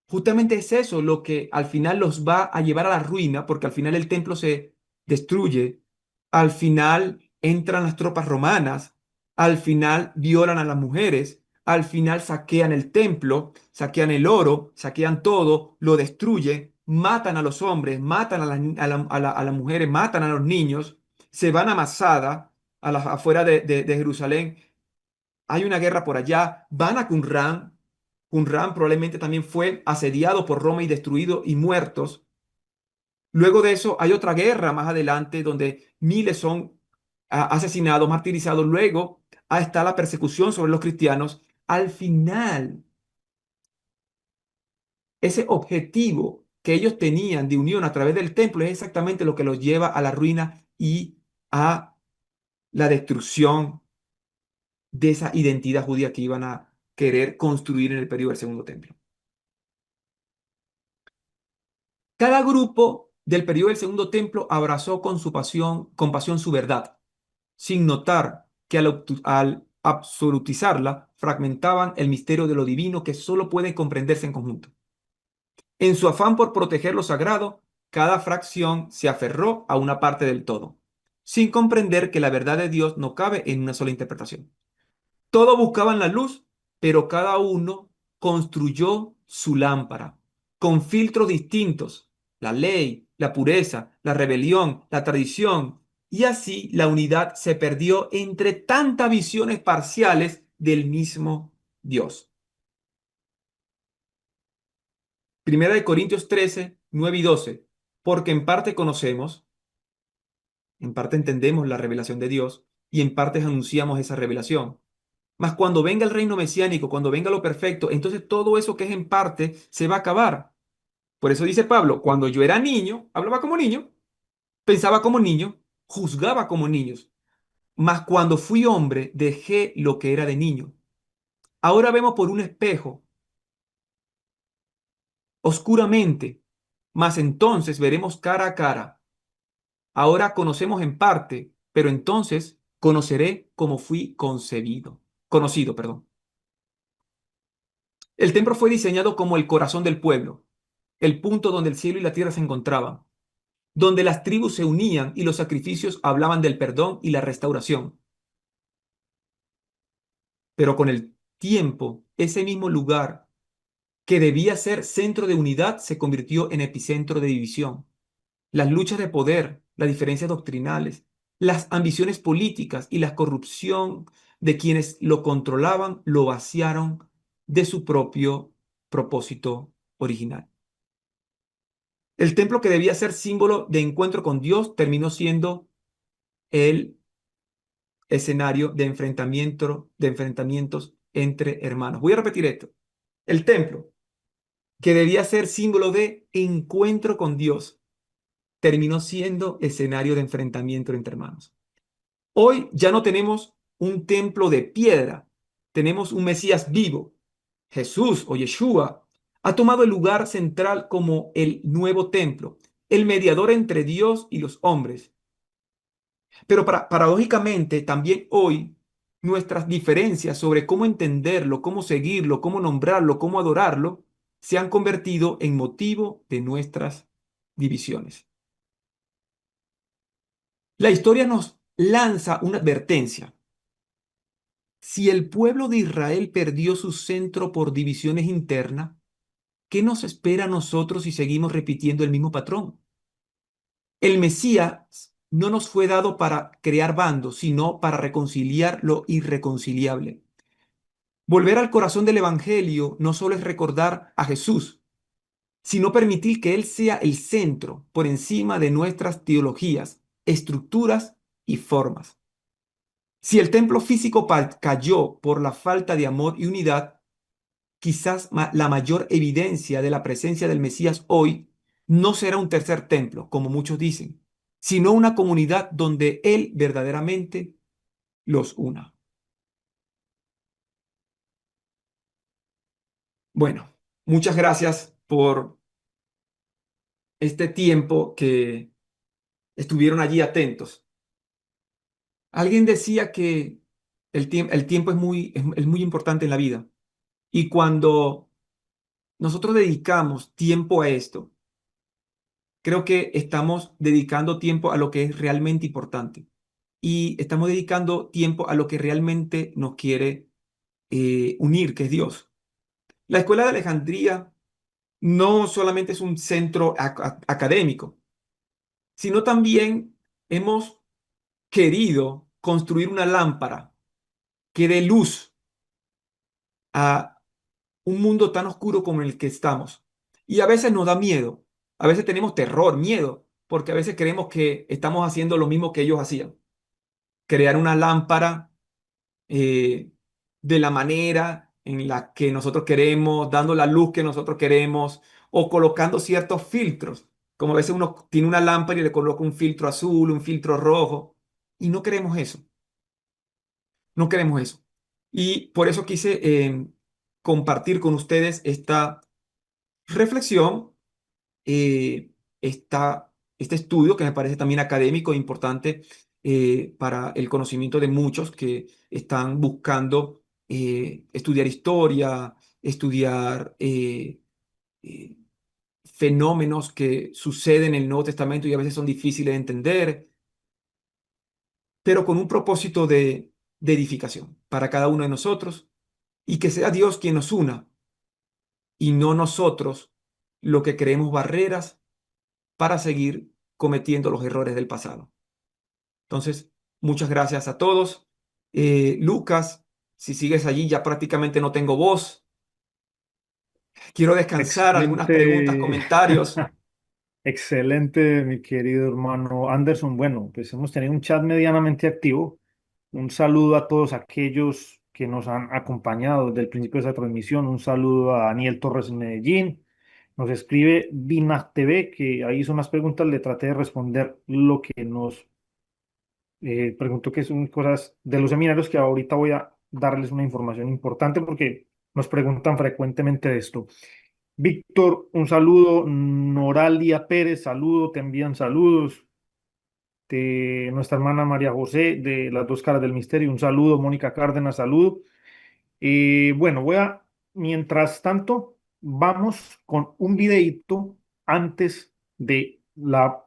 justamente es eso lo que al final los va a llevar a la ruina, porque al final el templo se destruye, al final entran las tropas romanas, al final violan a las mujeres, al final saquean el templo, saquean el oro, saquean todo, lo destruyen, matan a los hombres, matan a las mujeres, matan a los niños, se van a Masada, a las afuera de Jerusalén, hay una guerra por allá, van a Qumrán. Qumrán probablemente también fue asediado por Roma y destruido y muertos. Luego de eso hay otra guerra más adelante donde miles son asesinados, martirizados. Luego está la persecución sobre los cristianos. Al final, ese objetivo que ellos tenían de unión a través del templo es exactamente lo que los lleva a la ruina y a la destrucción de esa identidad judía que iban a querer construir en el periodo del segundo templo. Cada grupo del periodo del segundo templo abrazó con su compasión su verdad, sin notar que al absolutizarla fragmentaban el misterio de lo divino que solo puede comprenderse en conjunto. En su afán por proteger lo sagrado, cada fracción se aferró a una parte del todo, sin comprender que la verdad de Dios no cabe en una sola interpretación. Todos buscaban la luz, pero cada uno construyó su lámpara con filtros distintos. la ley, la pureza, la rebelión, la tradición, y así la unidad se perdió entre tantas visiones parciales del mismo Dios. Primera de Corintios 13, 9 y 12. Porque en parte conocemos, en parte entendemos la revelación de Dios y en parte anunciamos esa revelación. Mas cuando venga el reino mesiánico, cuando venga lo perfecto, entonces todo eso que es en parte se va a acabar. Por eso dice Pablo, cuando yo era niño, hablaba como niño, pensaba como niño, juzgaba como niños. Mas cuando fui hombre, dejé lo que era de niño. Ahora vemos por un espejo, oscuramente, mas entonces veremos cara a cara. Ahora conocemos en parte, pero entonces conoceré como fui conocido, perdón. El templo fue diseñado como el corazón del pueblo, el punto donde el cielo y la tierra se encontraban, donde las tribus se unían y los sacrificios hablaban del perdón y la restauración. Pero con el tiempo, ese mismo lugar que debía ser centro de unidad se convirtió en epicentro de división. Las luchas de poder, las diferencias doctrinales, las ambiciones políticas y la corrupción de quienes lo controlaban lo vaciaron de su propio propósito original. El templo que debía ser símbolo de encuentro con Dios terminó siendo el escenario de enfrentamientos entre hermanos. Voy a repetir esto. El templo, que debía ser símbolo de encuentro con Dios, terminó siendo escenario de enfrentamiento entre hermanos. Hoy ya no tenemos un templo de piedra, tenemos un Mesías vivo. Jesús o Yeshua ha tomado el lugar central como el nuevo templo, el mediador entre Dios y los hombres. Pero paradójicamente, también hoy nuestras diferencias sobre cómo entenderlo, cómo seguirlo, cómo nombrarlo, cómo adorarlo, se han convertido en motivo de nuestras divisiones. La historia nos lanza una advertencia. Si el pueblo de Israel perdió su centro por divisiones internas, ¿qué nos espera a nosotros si seguimos repitiendo el mismo patrón? El Mesías no nos fue dado para crear bandos, sino para reconciliar lo irreconciliable. Volver al corazón del Evangelio no solo es recordar a Jesús, sino permitir que Él sea el centro por encima de nuestras teologías, estructuras y formas. Si el templo físico cayó por la falta de amor y unidad, quizás la mayor evidencia de la presencia del Mesías hoy no será un tercer templo, como muchos dicen, sino una comunidad donde Él verdaderamente los una. Bueno, muchas gracias por este tiempo que estuvieron allí atentos. Alguien decía que el tiempo es muy importante en la vida y cuando nosotros dedicamos tiempo a esto, creo que estamos dedicando tiempo a lo que es realmente importante y estamos dedicando tiempo a lo que realmente nos quiere unir, que es Dios. La Escuela de Alejandría no solamente es un centro académico, sino también hemos querido construir una lámpara que dé luz a un mundo tan oscuro como el que estamos. Y a veces nos da miedo, a veces tenemos terror, miedo, porque a veces creemos que estamos haciendo lo mismo que ellos hacían. Crear una lámpara eh, de la manera en la que nosotros queremos, dando la luz que nosotros queremos, o colocando ciertos filtros. Como a veces uno tiene una lámpara y le coloca un filtro azul, un filtro rojo, y no queremos eso. No queremos eso. Y por eso quise compartir con ustedes esta reflexión, eh, este estudio que me parece también académico e importante para el conocimiento de muchos que están buscando estudiar historia, estudiar eh, fenómenos que suceden en el Nuevo Testamento y a veces son difíciles de entender, pero con un propósito de edificación para cada uno de nosotros y que sea Dios quien nos una y no nosotros lo que creemos barreras para seguir cometiendo los errores del pasado. Entonces, muchas gracias a todos. Lucas, si sigues allí, ya prácticamente no tengo voz. Quiero descansar, algunas preguntas, Excelente, comentarios. excelente, mi querido hermano Anderson. Bueno, pues hemos tenido un chat medianamente activo. Un saludo a todos aquellos que nos han acompañado desde el principio de esta transmisión. Un saludo a Daniel Torres en Medellín. Nos escribe Vina TV, que ahí son las preguntas. Le traté de responder lo que nos preguntó, que son cosas de los seminarios, que ahorita voy a darles una información importante porque nos preguntan frecuentemente de esto. Víctor, un saludo. Noralia Pérez, saludo, te envían saludos. De nuestra hermana María José, de las dos caras del misterio, un saludo. Mónica Cárdenas, saludo. Bueno, mientras tanto, vamos con un videíto antes de la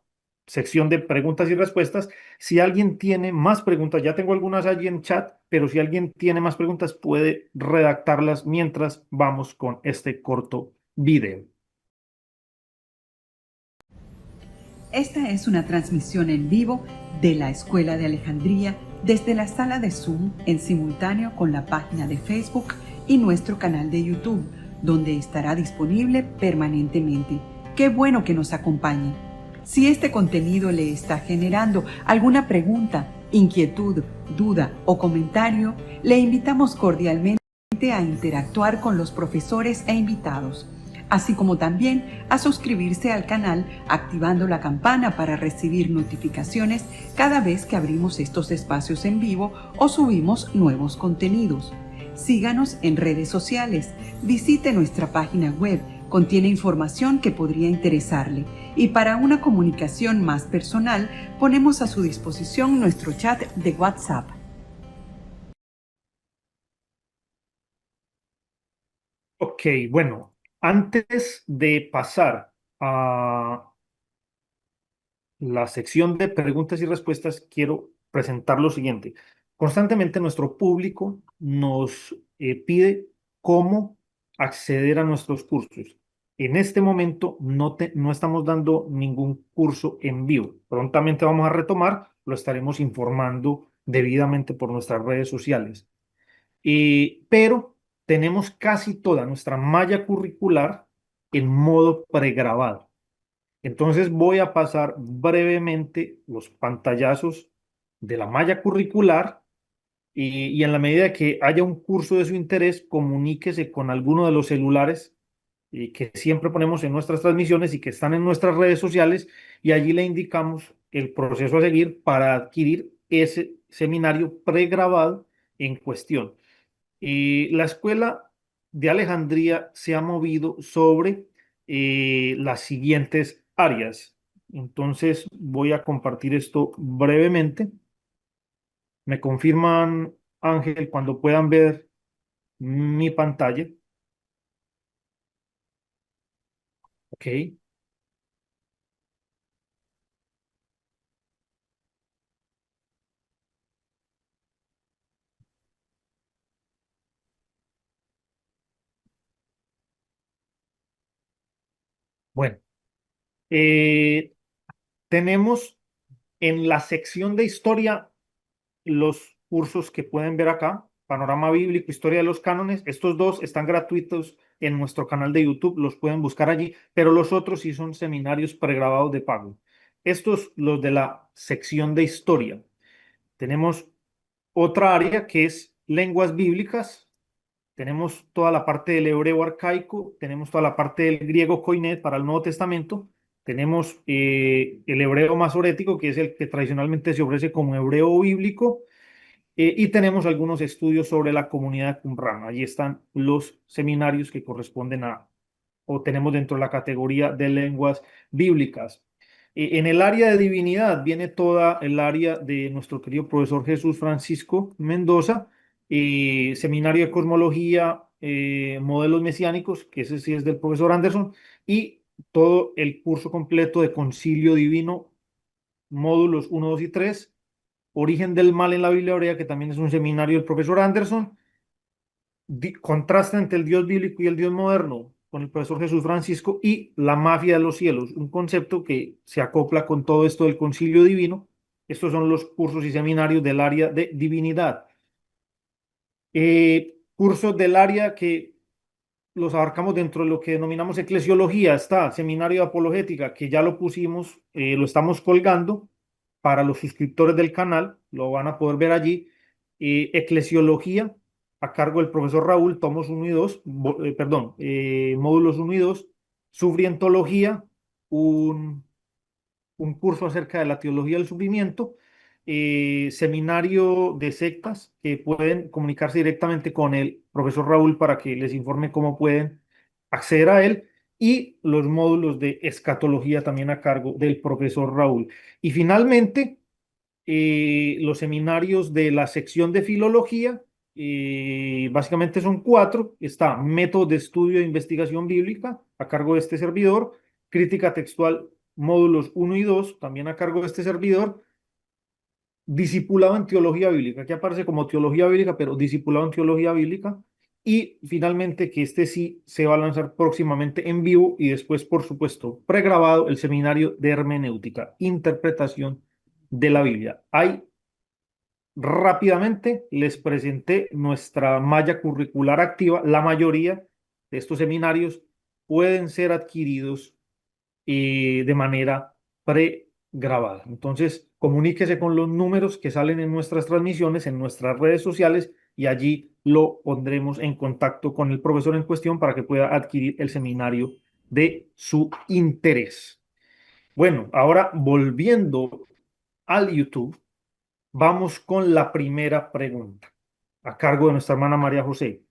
sección de preguntas y respuestas. Si alguien tiene más preguntas, ya tengo algunas allí en chat, pero si alguien tiene más preguntas, puede redactarlas mientras vamos con este corto video. Esta es una transmisión en vivo de la Escuela de Alejandría desde la sala de Zoom en simultáneo con la página de Facebook y nuestro canal de YouTube, donde estará disponible permanentemente. ¡Qué bueno que nos acompañe! Si este contenido le está generando alguna pregunta, inquietud, duda o comentario, le invitamos cordialmente a interactuar con los profesores e invitados, así como también a suscribirse al canal activando la campana para recibir notificaciones cada vez que abrimos estos espacios en vivo o subimos nuevos contenidos. Síganos en redes sociales, visite nuestra página web, contiene información que podría interesarle, y para una comunicación más personal ponemos a su disposición nuestro chat de WhatsApp. Ok, bueno, antes de pasar a la sección de preguntas y respuestas, quiero presentar lo siguiente. Constantemente nuestro público nos pide cómo acceder a nuestros cursos. En este momento no estamos dando ningún curso en vivo. Prontamente vamos a retomar, lo estaremos informando debidamente por nuestras redes sociales. Pero tenemos casi toda nuestra malla curricular en modo pregrabado. Entonces voy a pasar brevemente los pantallazos de la malla curricular, y en la medida que haya un curso de su interés, comuníquese con alguno de los celulares que siempre ponemos en nuestras transmisiones y que están en nuestras redes sociales, y allí le indicamos el proceso a seguir para adquirir ese seminario pregrabado en cuestión. La escuela de Alejandría se ha movido sobre las siguientes áreas. Entonces voy a compartir esto brevemente. Me confirman, Ángel, cuando puedan ver mi pantalla. Ok, bueno. eh, Tenemos en la sección de historia los cursos que pueden ver acá: Panorama Bíblico, Historia de los Cánones. Estos dos están gratuitos en nuestro canal de YouTube, los pueden buscar allí, pero los otros sí son seminarios pregrabados de pago. Estos, los de la sección de historia. Tenemos otra área que es lenguas bíblicas. Tenemos toda la parte del hebreo arcaico, tenemos toda la parte del griego koiné para el Nuevo Testamento, tenemos el hebreo masorético, que es el que tradicionalmente se ofrece como hebreo bíblico, y tenemos algunos estudios sobre la comunidad Qumran. Allí están los seminarios que corresponden o tenemos dentro de la categoría de lenguas bíblicas. En el área de divinidad viene toda el área de nuestro querido profesor Jesús Francisco Mendoza, seminario de cosmología, modelos mesiánicos, que ese sí es del profesor Anderson, y todo el curso completo de Concilio Divino, módulos 1, 2 y 3, Origen del Mal en la Biblia Hebrea, que también es un seminario del profesor Anderson, contraste entre el Dios bíblico y el Dios moderno, con el profesor Jesús Francisco, y La mafia de los cielos, un concepto que se acopla con todo esto del concilio divino. Estos son los cursos y seminarios del área de divinidad. Cursos del área que los abarcamos dentro de lo que denominamos eclesiología. Está seminario de apologética, que ya lo pusimos, lo estamos colgando para los suscriptores del canal, lo van a poder ver allí. Eclesiología, a cargo del profesor Raúl, tomos 1 y 2, módulos 1 y 2. Sufrientología, un un curso acerca de la teología del sufrimiento, seminario de sectas, que pueden comunicarse directamente con el profesor Raúl para que les informe cómo pueden acceder a él, y los módulos de escatología también a cargo del profesor Raúl. Y finalmente, los seminarios de la sección de filología, básicamente son 4. Está método de estudio e investigación bíblica a cargo de este servidor, crítica textual, módulos 1 y 2, también a cargo de este servidor, discipulado en teología bíblica, que aparece como teología bíblica, pero discipulado en teología bíblica. Y finalmente, que este sí se va a lanzar próximamente en vivo y después, por supuesto, pregrabado, el seminario de hermenéutica, interpretación de la Biblia. Hay Rápidamente les presenté nuestra malla curricular activa. La mayoría de estos seminarios pueden ser adquiridos de manera pregrabada. Entonces, comuníquese con los números que salen en nuestras transmisiones, en nuestras redes sociales, y allí lo pondremos en contacto con el profesor en cuestión para que pueda adquirir el seminario de su interés. Bueno, ahora volviendo al YouTube, vamos con la primera pregunta, a cargo de nuestra hermana María José.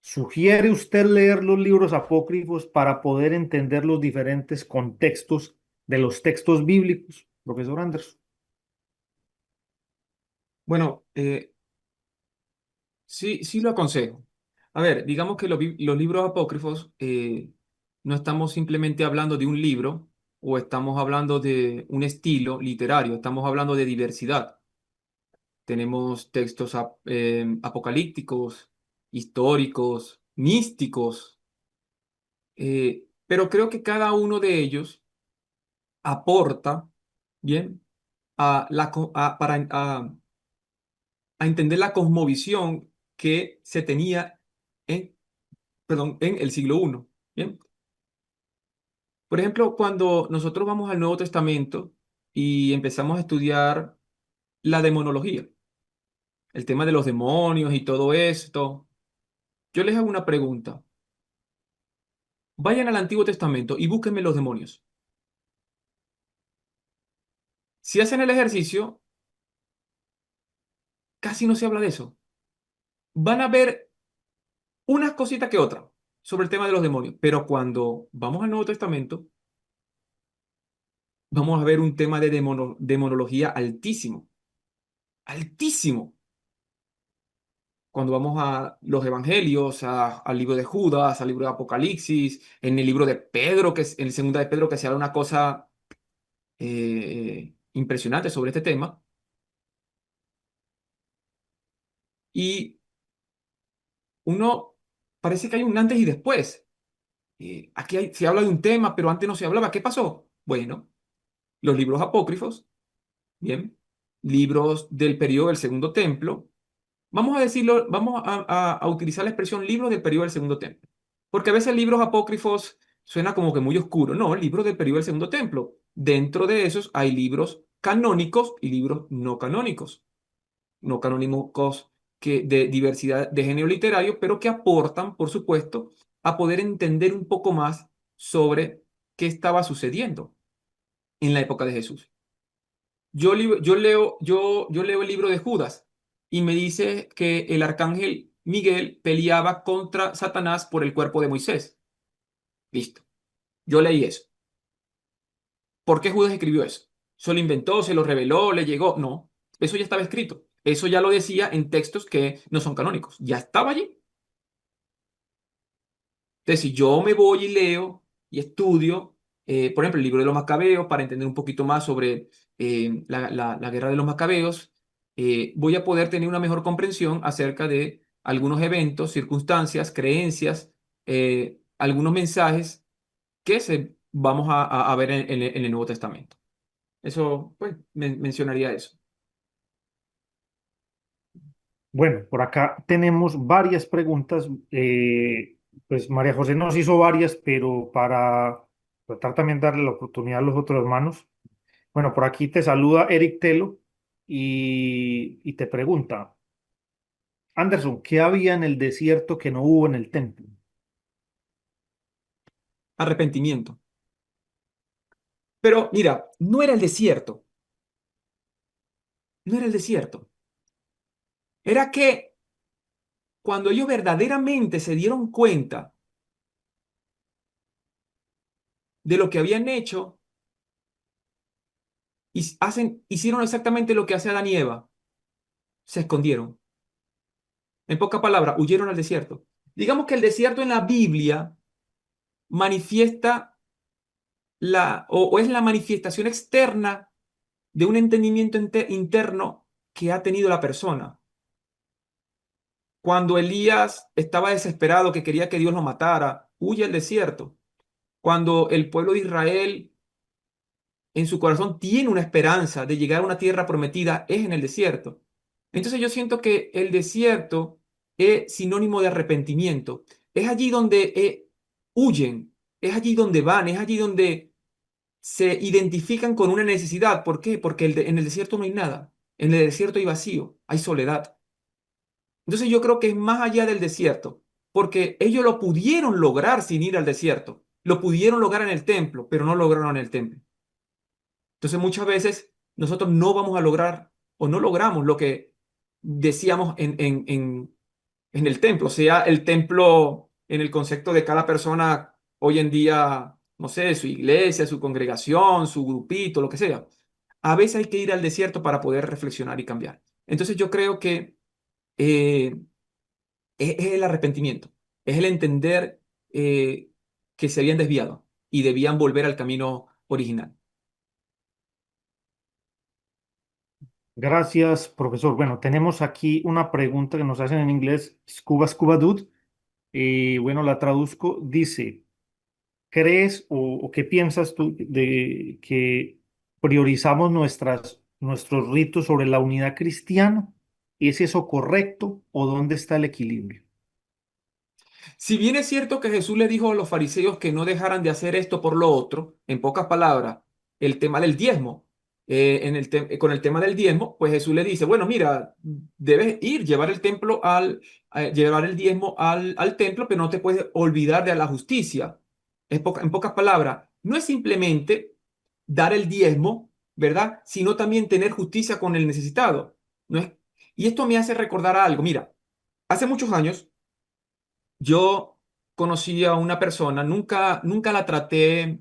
¿Sugiere usted leer los libros apócrifos para poder entender los diferentes contextos de los textos bíblicos, profesor Anderson? Bueno, sí, sí lo aconsejo. A ver, digamos que los libros apócrifos, no estamos simplemente hablando de un libro o estamos hablando de un estilo literario, estamos hablando de diversidad. Tenemos textos apocalípticos, históricos, místicos, pero creo que cada uno de ellos aporta, bien, a entender la cosmovisión que se tenía en, perdón, en el siglo I. Bien. Por ejemplo, cuando nosotros vamos al Nuevo Testamento y empezamos a estudiar la demonología, el tema de los demonios y todo esto, yo les hago una pregunta. Vayan al Antiguo Testamento y búsquenme los demonios. Si hacen el ejercicio, casi no se habla de eso. Van a ver unas cositas que otras sobre el tema de los demonios, pero cuando vamos al Nuevo Testamento, vamos a ver un tema de demonología altísimo, altísimo. Cuando vamos a los evangelios, al libro de Judas, al libro de Apocalipsis, en el libro de Pedro, que es en el segundo de Pedro, que se habla una cosa impresionante sobre este tema. Y uno parece que hay un antes y después. Aquí se habla de un tema, pero antes no se hablaba. ¿Qué pasó? Bueno, los libros apócrifos, bien, libros del periodo del Segundo Templo. Vamos a decirlo, vamos a utilizar la expresión libros del periodo del Segundo Templo. Porque a veces libros apócrifos suena como que muy oscuro. No, libros del periodo del Segundo Templo. Dentro de esos hay libros canónicos y libros no canónicos. No canónicos que de diversidad de género literario, pero que aportan, por supuesto, a poder entender un poco más sobre qué estaba sucediendo en la época de Jesús. Yo leo el libro de Judas y me dice que el arcángel Miguel peleaba contra Satanás por el cuerpo de Moisés. Listo. Yo leí eso. ¿Por qué Judas escribió eso? ¿Se lo inventó, se lo reveló, le llegó? No, eso ya estaba escrito. Eso ya lo decía en textos que no son canónicos. Ya estaba allí. Entonces, si yo me voy y leo y estudio, por ejemplo, el libro de los Macabeos, para entender un poquito más sobre la guerra de los Macabeos, voy a poder tener una mejor comprensión acerca de algunos eventos, circunstancias, creencias algunos mensajes que vamos a ver en el Nuevo Testamento. Eso, pues, mencionaría eso. Bueno, por acá tenemos varias preguntas. Pues María José nos hizo varias, pero para tratar también darle la oportunidad a los otros hermanos. Bueno, por aquí te saluda Eric Telo y te pregunta, Anderson, ¿qué había en el desierto que no hubo en el templo? Arrepentimiento. Pero mira, no era el desierto, no era el desierto. Era que cuando ellos verdaderamente se dieron cuenta de lo que habían hecho, y hicieron exactamente lo que hace Adán y Eva, se escondieron. En pocas palabras, huyeron al desierto. Digamos que el desierto en la Biblia manifiesta o es la manifestación externa de un entendimiento interno que ha tenido la persona. Cuando Elías estaba desesperado, que quería que Dios lo matara, huye al desierto. Cuando el pueblo de Israel en su corazón tiene una esperanza de llegar a una tierra prometida, es en el desierto. Entonces yo siento que el desierto es sinónimo de arrepentimiento. Es allí donde huyen, es allí donde van, es allí donde se identifican con una necesidad. ¿Por qué? Porque en el desierto no hay nada. En el desierto hay vacío, hay soledad. Entonces yo creo que es más allá del desierto, porque ellos lo pudieron lograr sin ir al desierto. Lo pudieron lograr en el templo, pero no lograron en el templo. Entonces muchas veces nosotros no vamos a lograr o no logramos lo que decíamos en el templo, sea el templo en el concepto de cada persona hoy en día, no sé, su iglesia, su congregación, su grupito, lo que sea. A veces hay que ir al desierto para poder reflexionar y cambiar. Entonces yo creo que eh, es el arrepentimiento, es el entender que se habían desviado y debían volver al camino original. Gracias, profesor. Bueno, tenemos aquí una pregunta que nos hacen en inglés, Scuba Scuba Dude. Bueno, la traduzco. Dice, ¿crees o qué piensas tú de que priorizamos nuestros ritos sobre la unidad cristiana? ¿Es eso correcto o dónde está el equilibrio? Si bien es cierto que Jesús le dijo a los fariseos que no dejaran de hacer esto por lo otro, en pocas palabras, el tema del diezmo, con el tema del diezmo, pues Jesús le dice, bueno, mira, debes ir, llevar el diezmo al templo, pero no te puedes olvidar de la justicia. En pocas palabras, no es simplemente dar el diezmo, ¿verdad? Sino también tener justicia con el necesitado. ¿No es? Y esto me hace recordar algo. Mira, hace muchos años, yo conocí a una persona, nunca la traté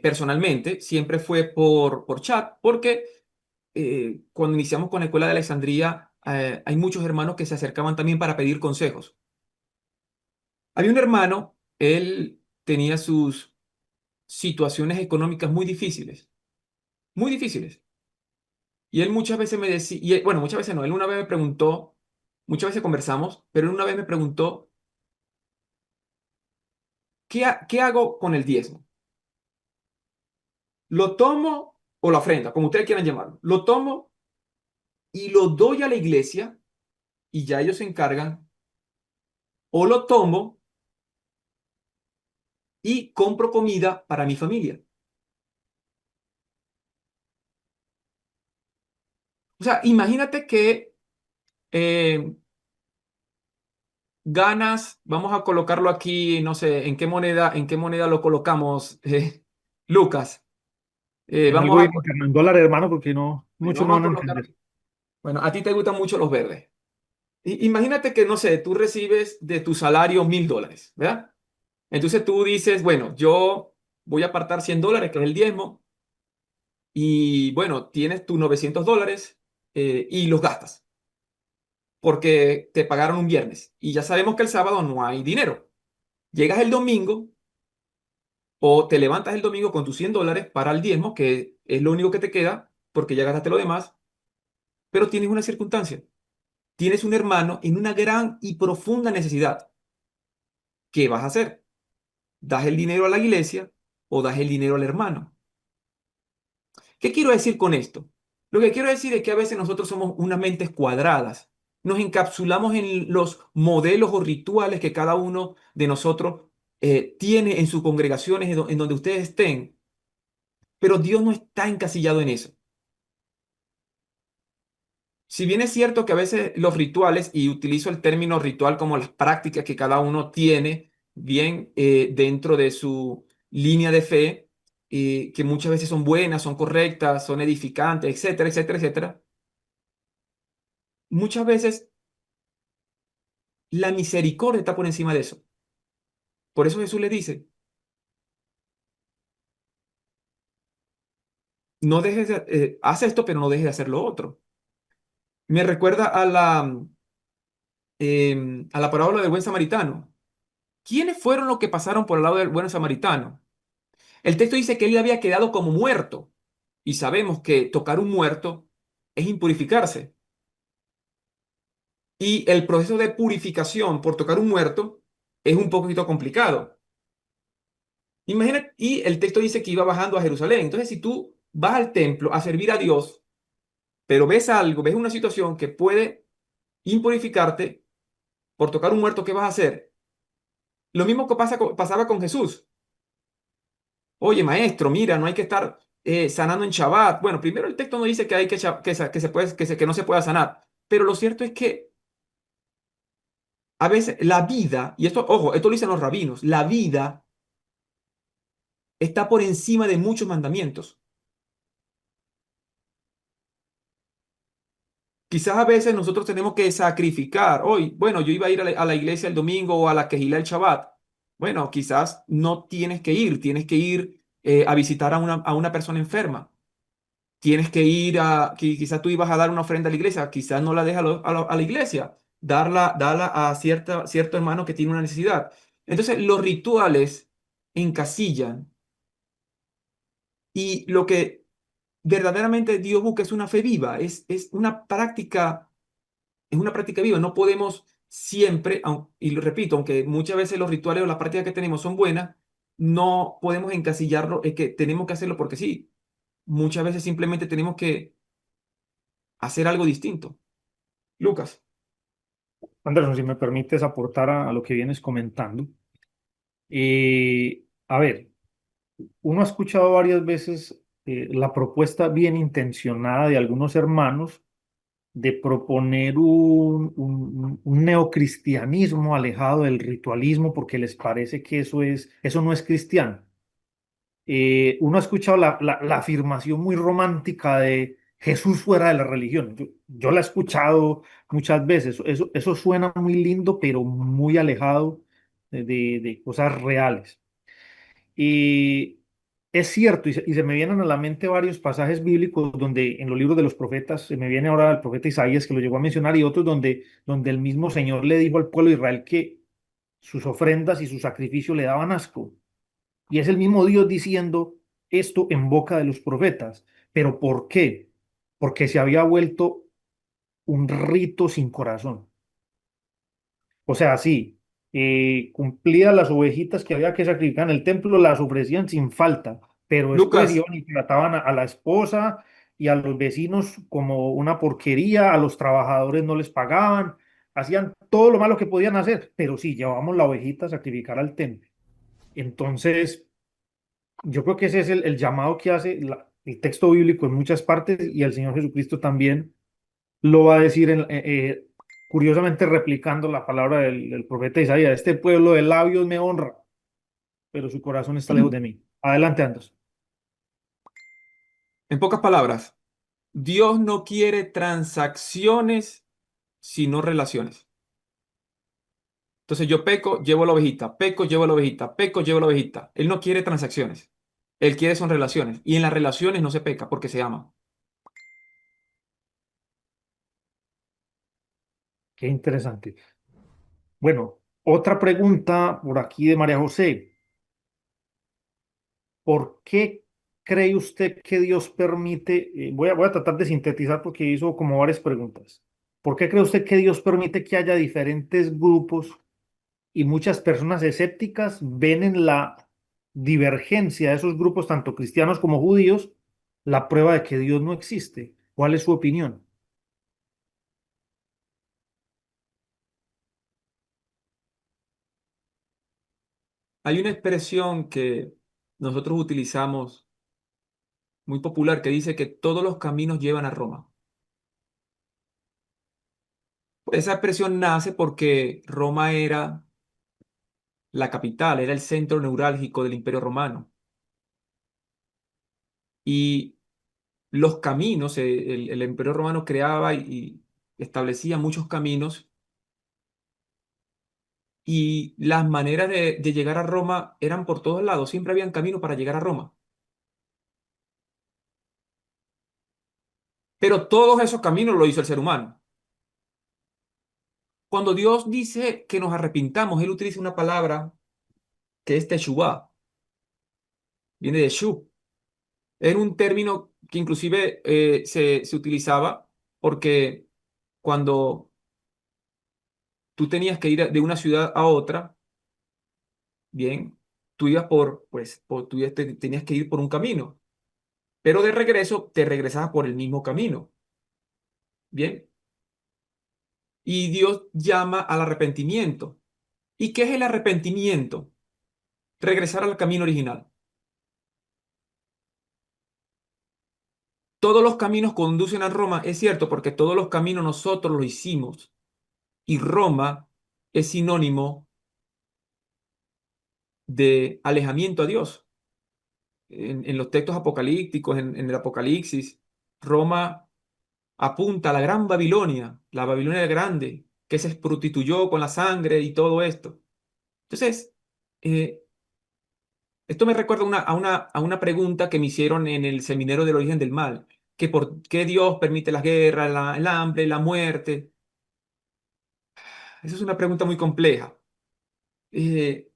personalmente, siempre fue por chat, porque cuando iniciamos con la Escuela de Alejandría, hay muchos hermanos que se acercaban también para pedir consejos. Había un hermano, él tenía sus situaciones económicas muy difíciles. Y él muchas veces me decía, bueno, muchas veces no, él una vez me preguntó, muchas veces conversamos, pero él una vez me preguntó, ¿qué hago con el diezmo? Lo tomo o la ofrenda, como ustedes quieran llamarlo. Lo tomo y lo doy a la iglesia y ya ellos se encargan. O lo tomo y compro comida para mi familia. O sea, imagínate que eh, ganas, vamos a colocarlo aquí, no sé, en qué moneda lo colocamos, Lucas. En algo Vamos a, bien interno, en dólares, hermano, porque no, bueno, muchos no vamos a van a colocar, entender. bueno, a ti te gustan mucho los verdes. Imagínate que, no sé, tú recibes de tu salario $1,000, ¿verdad? Entonces tú dices, bueno, yo voy a apartar $100, que es el diezmo, y bueno, tienes tus $900 y los gastas, porque te pagaron un viernes. Y ya sabemos que el sábado no hay dinero. Llegas el domingo o te levantas el domingo con tus $100 para el diezmo, que es lo único que te queda, porque ya gastaste lo demás, pero tienes una circunstancia. Tienes un hermano en una gran y profunda necesidad. ¿Qué vas a hacer? ¿Das el dinero a la iglesia o das el dinero al hermano? ¿Qué quiero decir con esto? Lo que quiero decir es que a veces nosotros somos unas mentes cuadradas. Nos encapsulamos en los modelos o rituales que cada uno de nosotros tiene en sus congregaciones, en donde ustedes estén. Pero Dios no está encasillado en eso. Si bien es cierto que a veces los rituales, y utilizo el término ritual como las prácticas que cada uno tiene bien dentro de su línea de fe, que muchas veces son buenas, son correctas, son edificantes, etcétera, etcétera, etcétera, muchas veces la misericordia está por encima de eso. Por eso Jesús le dice, no dejes haz esto, pero no dejes de hacer lo otro. Me recuerda a la parábola del buen samaritano. ¿Quiénes fueron los que pasaron por el lado del buen samaritano? El texto dice que él había quedado como muerto. Y sabemos que tocar un muerto es impurificarse. Y el proceso de purificación por tocar un muerto es un poquito complicado. Imagina, y el texto dice que iba bajando a Jerusalén. Entonces, si tú vas al templo a servir a Dios, pero ves algo, ves una situación que puede impurificarte por tocar un muerto, ¿qué vas a hacer? Lo mismo que pasaba con Jesús. Oye, maestro, mira, no hay que estar sanando en Shabbat. Bueno, primero el texto no dice que hay que se puede, que no se pueda sanar, pero lo cierto es que a veces la vida, y esto, ojo, esto lo dicen los rabinos, la vida está por encima de muchos mandamientos. Quizás a veces nosotros tenemos que sacrificar. Hoy, bueno, yo iba a ir a la iglesia el domingo o a la quejilá el Shabbat. Bueno, quizás no tienes que ir a visitar a una persona enferma. Tienes que ir quizás tú ibas a dar una ofrenda a la iglesia, quizás no la dejas a la iglesia, darla a cierto hermano que tiene una necesidad. Entonces, los rituales encasillan y lo que verdaderamente Dios busca es una fe viva, es una práctica viva. No podemos siempre, y lo repito, aunque muchas veces los rituales o las prácticas que tenemos son buenas, no podemos encasillarlo, es que tenemos que hacerlo porque sí. Muchas veces simplemente tenemos que hacer algo distinto. Lucas. Anderson, si me permites aportar a lo que vienes comentando. A ver, uno ha escuchado varias veces la propuesta bien intencionada de algunos hermanos de proponer un neocristianismo alejado del ritualismo porque les parece que eso no es cristiano. Uno ha escuchado la afirmación muy romántica de Jesús fuera de la religión. Yo la he escuchado muchas veces. Eso suena muy lindo, pero muy alejado de cosas reales. Y es cierto, y se me vienen a la mente varios pasajes bíblicos donde en los libros de los profetas, se me viene ahora el profeta Isaías que lo llegó a mencionar, y otros donde el mismo Señor le dijo al pueblo de Israel que sus ofrendas y su sacrificio le daban asco. Y es el mismo Dios diciendo esto en boca de los profetas. ¿Pero por qué? Porque se había vuelto un rito sin corazón. O sea, sí, cumplía las ovejitas que había que sacrificar en el templo, las ofrecían sin falta, pero después Lucas, iban y trataban a la esposa y a los vecinos como una porquería, a los trabajadores no les pagaban, hacían todo lo malo que podían hacer, pero sí, llevábamos la ovejita a sacrificar al templo. Entonces, yo creo que ese es el llamado que hace el texto bíblico en muchas partes y el Señor Jesucristo también lo va a decir curiosamente replicando la palabra del profeta Isaías. Este pueblo de labios me honra, pero su corazón está lejos de mí. Adelante, Andrés. en pocas palabras, Dios no quiere transacciones, sino relaciones. Entonces yo peco, llevo la ovejita, peco, llevo la ovejita, peco, llevo la ovejita. Él no quiere transacciones. Él quiere son relaciones. Y en las relaciones no se peca porque se ama. Qué interesante. Bueno, otra pregunta por aquí de María José. ¿Por qué cree usted que Dios permite, voy a tratar de sintetizar porque hizo como varias preguntas. ¿Por qué cree usted que Dios permite que haya diferentes grupos y muchas personas escépticas ven en la divergencia de esos grupos, tanto cristianos como judíos, la prueba de que Dios no existe. ¿Cuál es su opinión? Hay una expresión que nosotros utilizamos muy popular que dice que todos los caminos llevan a Roma. Esa expresión nace porque Roma era la capital, era el centro neurálgico del Imperio Romano. Y los caminos, el Imperio Romano creaba y establecía muchos caminos y las maneras de llegar a Roma eran por todos lados, siempre habían camino para llegar a Roma. Pero todos esos caminos lo hizo el ser humano. Cuando Dios dice que nos arrepintamos, Él utiliza una palabra que es teshuvah, viene de shu. Era un término que inclusive se utilizaba porque cuando tú tenías que ir de una ciudad a otra, bien, tú ibas tenías que ir por un camino, pero de regreso te regresabas por el mismo camino, bien. Y Dios llama al arrepentimiento. ¿Y qué es el arrepentimiento? Regresar al camino original. Todos los caminos conducen a Roma, es cierto, porque todos los caminos nosotros los hicimos. Y Roma es sinónimo de alejamiento a Dios. En los textos apocalípticos, en el Apocalipsis, Roma apunta a la gran Babilonia, la Babilonia grande, que se prostituyó con la sangre y todo esto. Entonces, eh, esto me recuerda a una pregunta que me hicieron en el seminario del origen del mal, que por qué Dios permite las guerras, el hambre, la muerte. Esa es una pregunta muy compleja. Eh,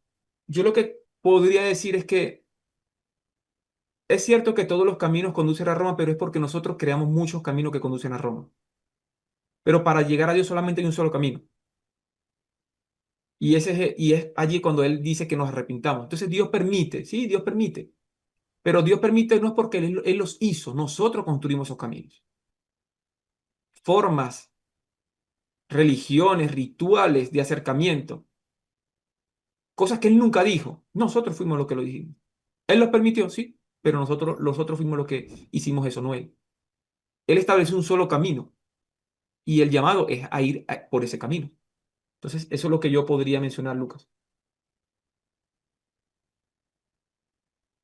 yo lo que podría decir es que es cierto que todos los caminos conducen a Roma, pero es porque nosotros creamos muchos caminos que conducen a Roma. Pero para llegar a Dios solamente hay un solo camino. Y es allí cuando Él dice que nos arrepintamos. Entonces Dios permite, sí, Dios permite. Pero Dios permite no es porque Él los hizo, nosotros construimos esos caminos. Formas, religiones, rituales de acercamiento, cosas que Él nunca dijo. Nosotros fuimos los que lo dijimos. Él los permitió, sí, pero nosotros fuimos los que hicimos eso, no Él. Él estableció un solo camino y el llamado es a ir por ese camino. Entonces, eso es lo que yo podría mencionar, Lucas.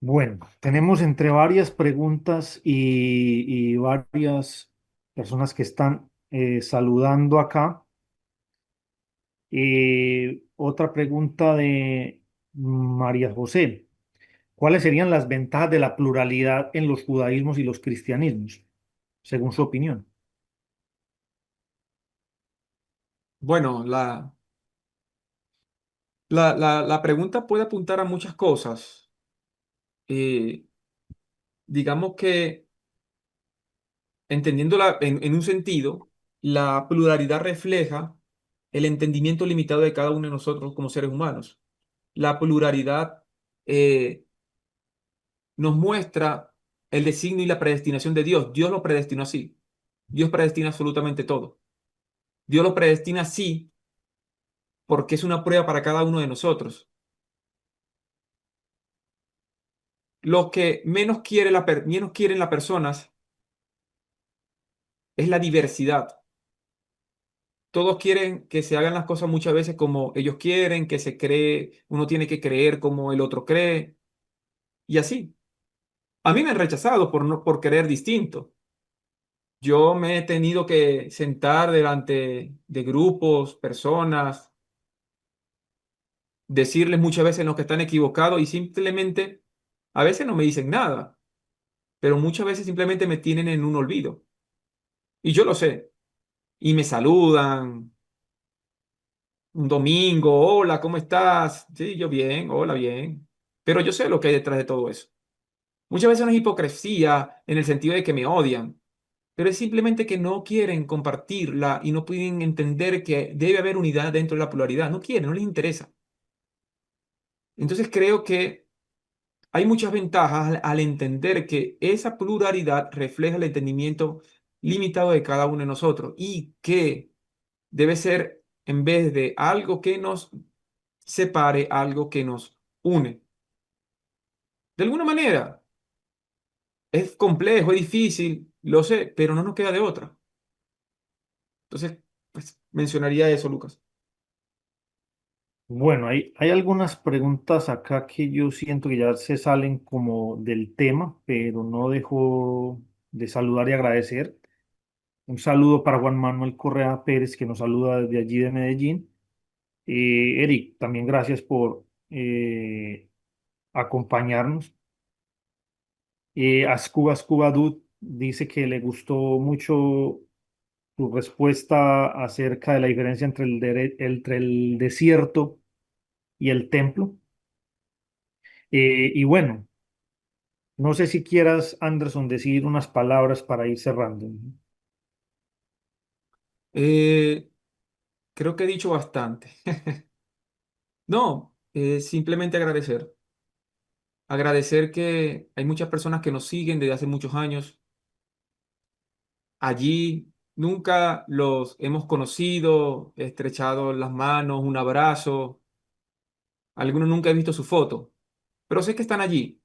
Bueno, tenemos entre varias preguntas y varias personas que están saludando acá. Otra pregunta de María José. ¿Cuáles serían las ventajas de la pluralidad en los judaísmos y los cristianismos, según su opinión? Bueno, la pregunta puede apuntar a muchas cosas. Eh, digamos que, entendiéndola en un sentido, la pluralidad refleja el entendimiento limitado de cada uno de nosotros como seres humanos. La pluralidad nos muestra el designio y la predestinación de Dios. Dios lo predestinó así. Dios predestina absolutamente todo. Dios lo predestina así porque es una prueba para cada uno de nosotros. Lo que menos quieren las personas es la diversidad. Todos quieren que se hagan las cosas muchas veces como ellos quieren, que se cree, uno tiene que creer como el otro cree, y así. A mí me han rechazado por querer distinto. Yo me he tenido que sentar delante de grupos, personas, decirles muchas veces los que están equivocados y simplemente, a veces no me dicen nada, pero muchas veces simplemente me tienen en un olvido. Y yo lo sé. Y me saludan un domingo, hola, ¿cómo estás? Sí, yo bien, hola, bien. Pero yo sé lo que hay detrás de todo eso. Muchas veces no es hipocresía en el sentido de que me odian, pero es simplemente que no quieren compartirla y no pueden entender que debe haber unidad dentro de la pluralidad. No quieren, no les interesa. Entonces creo que hay muchas ventajas al entender que esa pluralidad refleja el entendimiento limitado de cada uno de nosotros y que debe ser, en vez de algo que nos separe, algo que nos une. De alguna manera, es complejo, es difícil, lo sé, pero no nos queda de otra. Entonces, pues, mencionaría eso, Lucas. Bueno, hay algunas preguntas acá que yo siento que ya se salen como del tema, pero no dejo de saludar y agradecer. Un saludo para Juan Manuel Correa Pérez, que nos saluda desde allí de Medellín. Eric, también gracias por acompañarnos. Ascuba Dud dice que le gustó mucho tu respuesta acerca de la diferencia entre el desierto y el templo. Y bueno, no sé si quieras, Anderson, decir unas palabras para ir cerrando. Eh, Creo que he dicho bastante. No, simplemente agradecer. Agradecer que hay muchas personas que nos siguen desde hace muchos años. Allí nunca los hemos conocido, estrechado las manos, un abrazo. Algunos nunca he visto su foto, pero sé que están allí,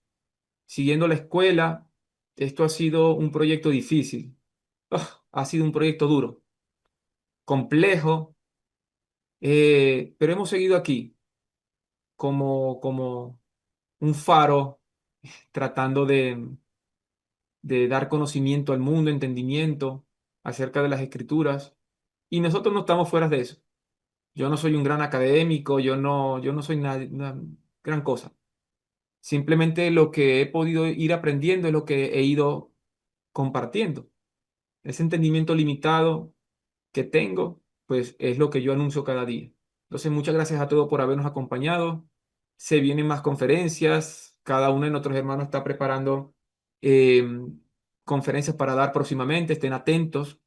siguiendo la escuela. Esto ha sido un proyecto difícil. Ha sido un proyecto duro, complejo, pero hemos seguido aquí como un faro tratando de dar conocimiento al mundo, entendimiento acerca de las escrituras. Y nosotros no estamos fuera de eso. Yo no soy un gran académico, yo no soy una gran cosa. Simplemente lo que he podido ir aprendiendo es lo que he ido compartiendo. Ese entendimiento limitado que tengo, pues es lo que yo anuncio cada día. Entonces, muchas gracias a todos por habernos acompañado. Se vienen más conferencias. Cada uno de nuestros hermanos está preparando eh, conferencias para dar próximamente. Estén atentos.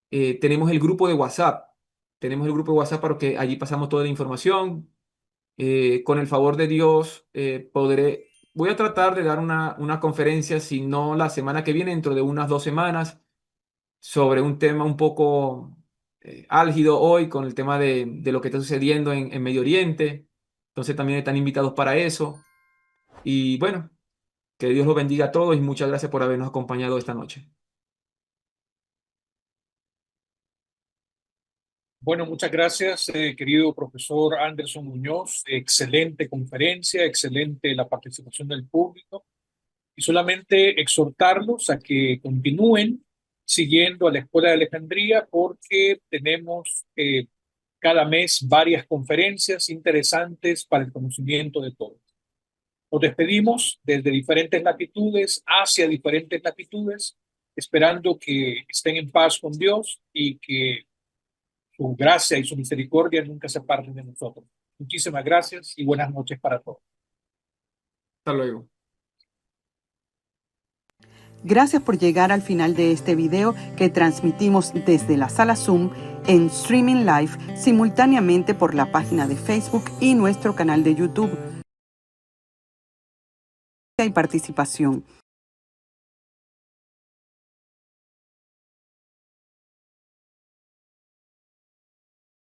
Tenemos el grupo de WhatsApp. Tenemos el grupo de WhatsApp para que allí pasamos toda la información. Con el favor de Dios, voy a tratar de dar una conferencia, si no la semana que viene, dentro de unas 2 semanas, sobre un tema un poco álgido hoy con el tema de lo que está sucediendo en Medio Oriente. Entonces también están invitados para eso. Y bueno, que Dios los bendiga a todos y muchas gracias por habernos acompañado esta noche. Bueno, muchas gracias, querido profesor Anderson Muñoz. Excelente conferencia, excelente la participación del público. Y solamente exhortarlos a que continúen siguiendo a la Escuela de Alejandría porque tenemos cada mes varias conferencias interesantes para el conocimiento de todos. Nos despedimos desde diferentes latitudes hacia diferentes latitudes, esperando que estén en paz con Dios y que su gracia y su misericordia nunca se aparten de nosotros. Muchísimas gracias y buenas noches para todos. Hasta luego. Gracias por llegar al final de este video que transmitimos desde la sala Zoom en streaming live simultáneamente por la página de Facebook y nuestro canal de YouTube. Y participación.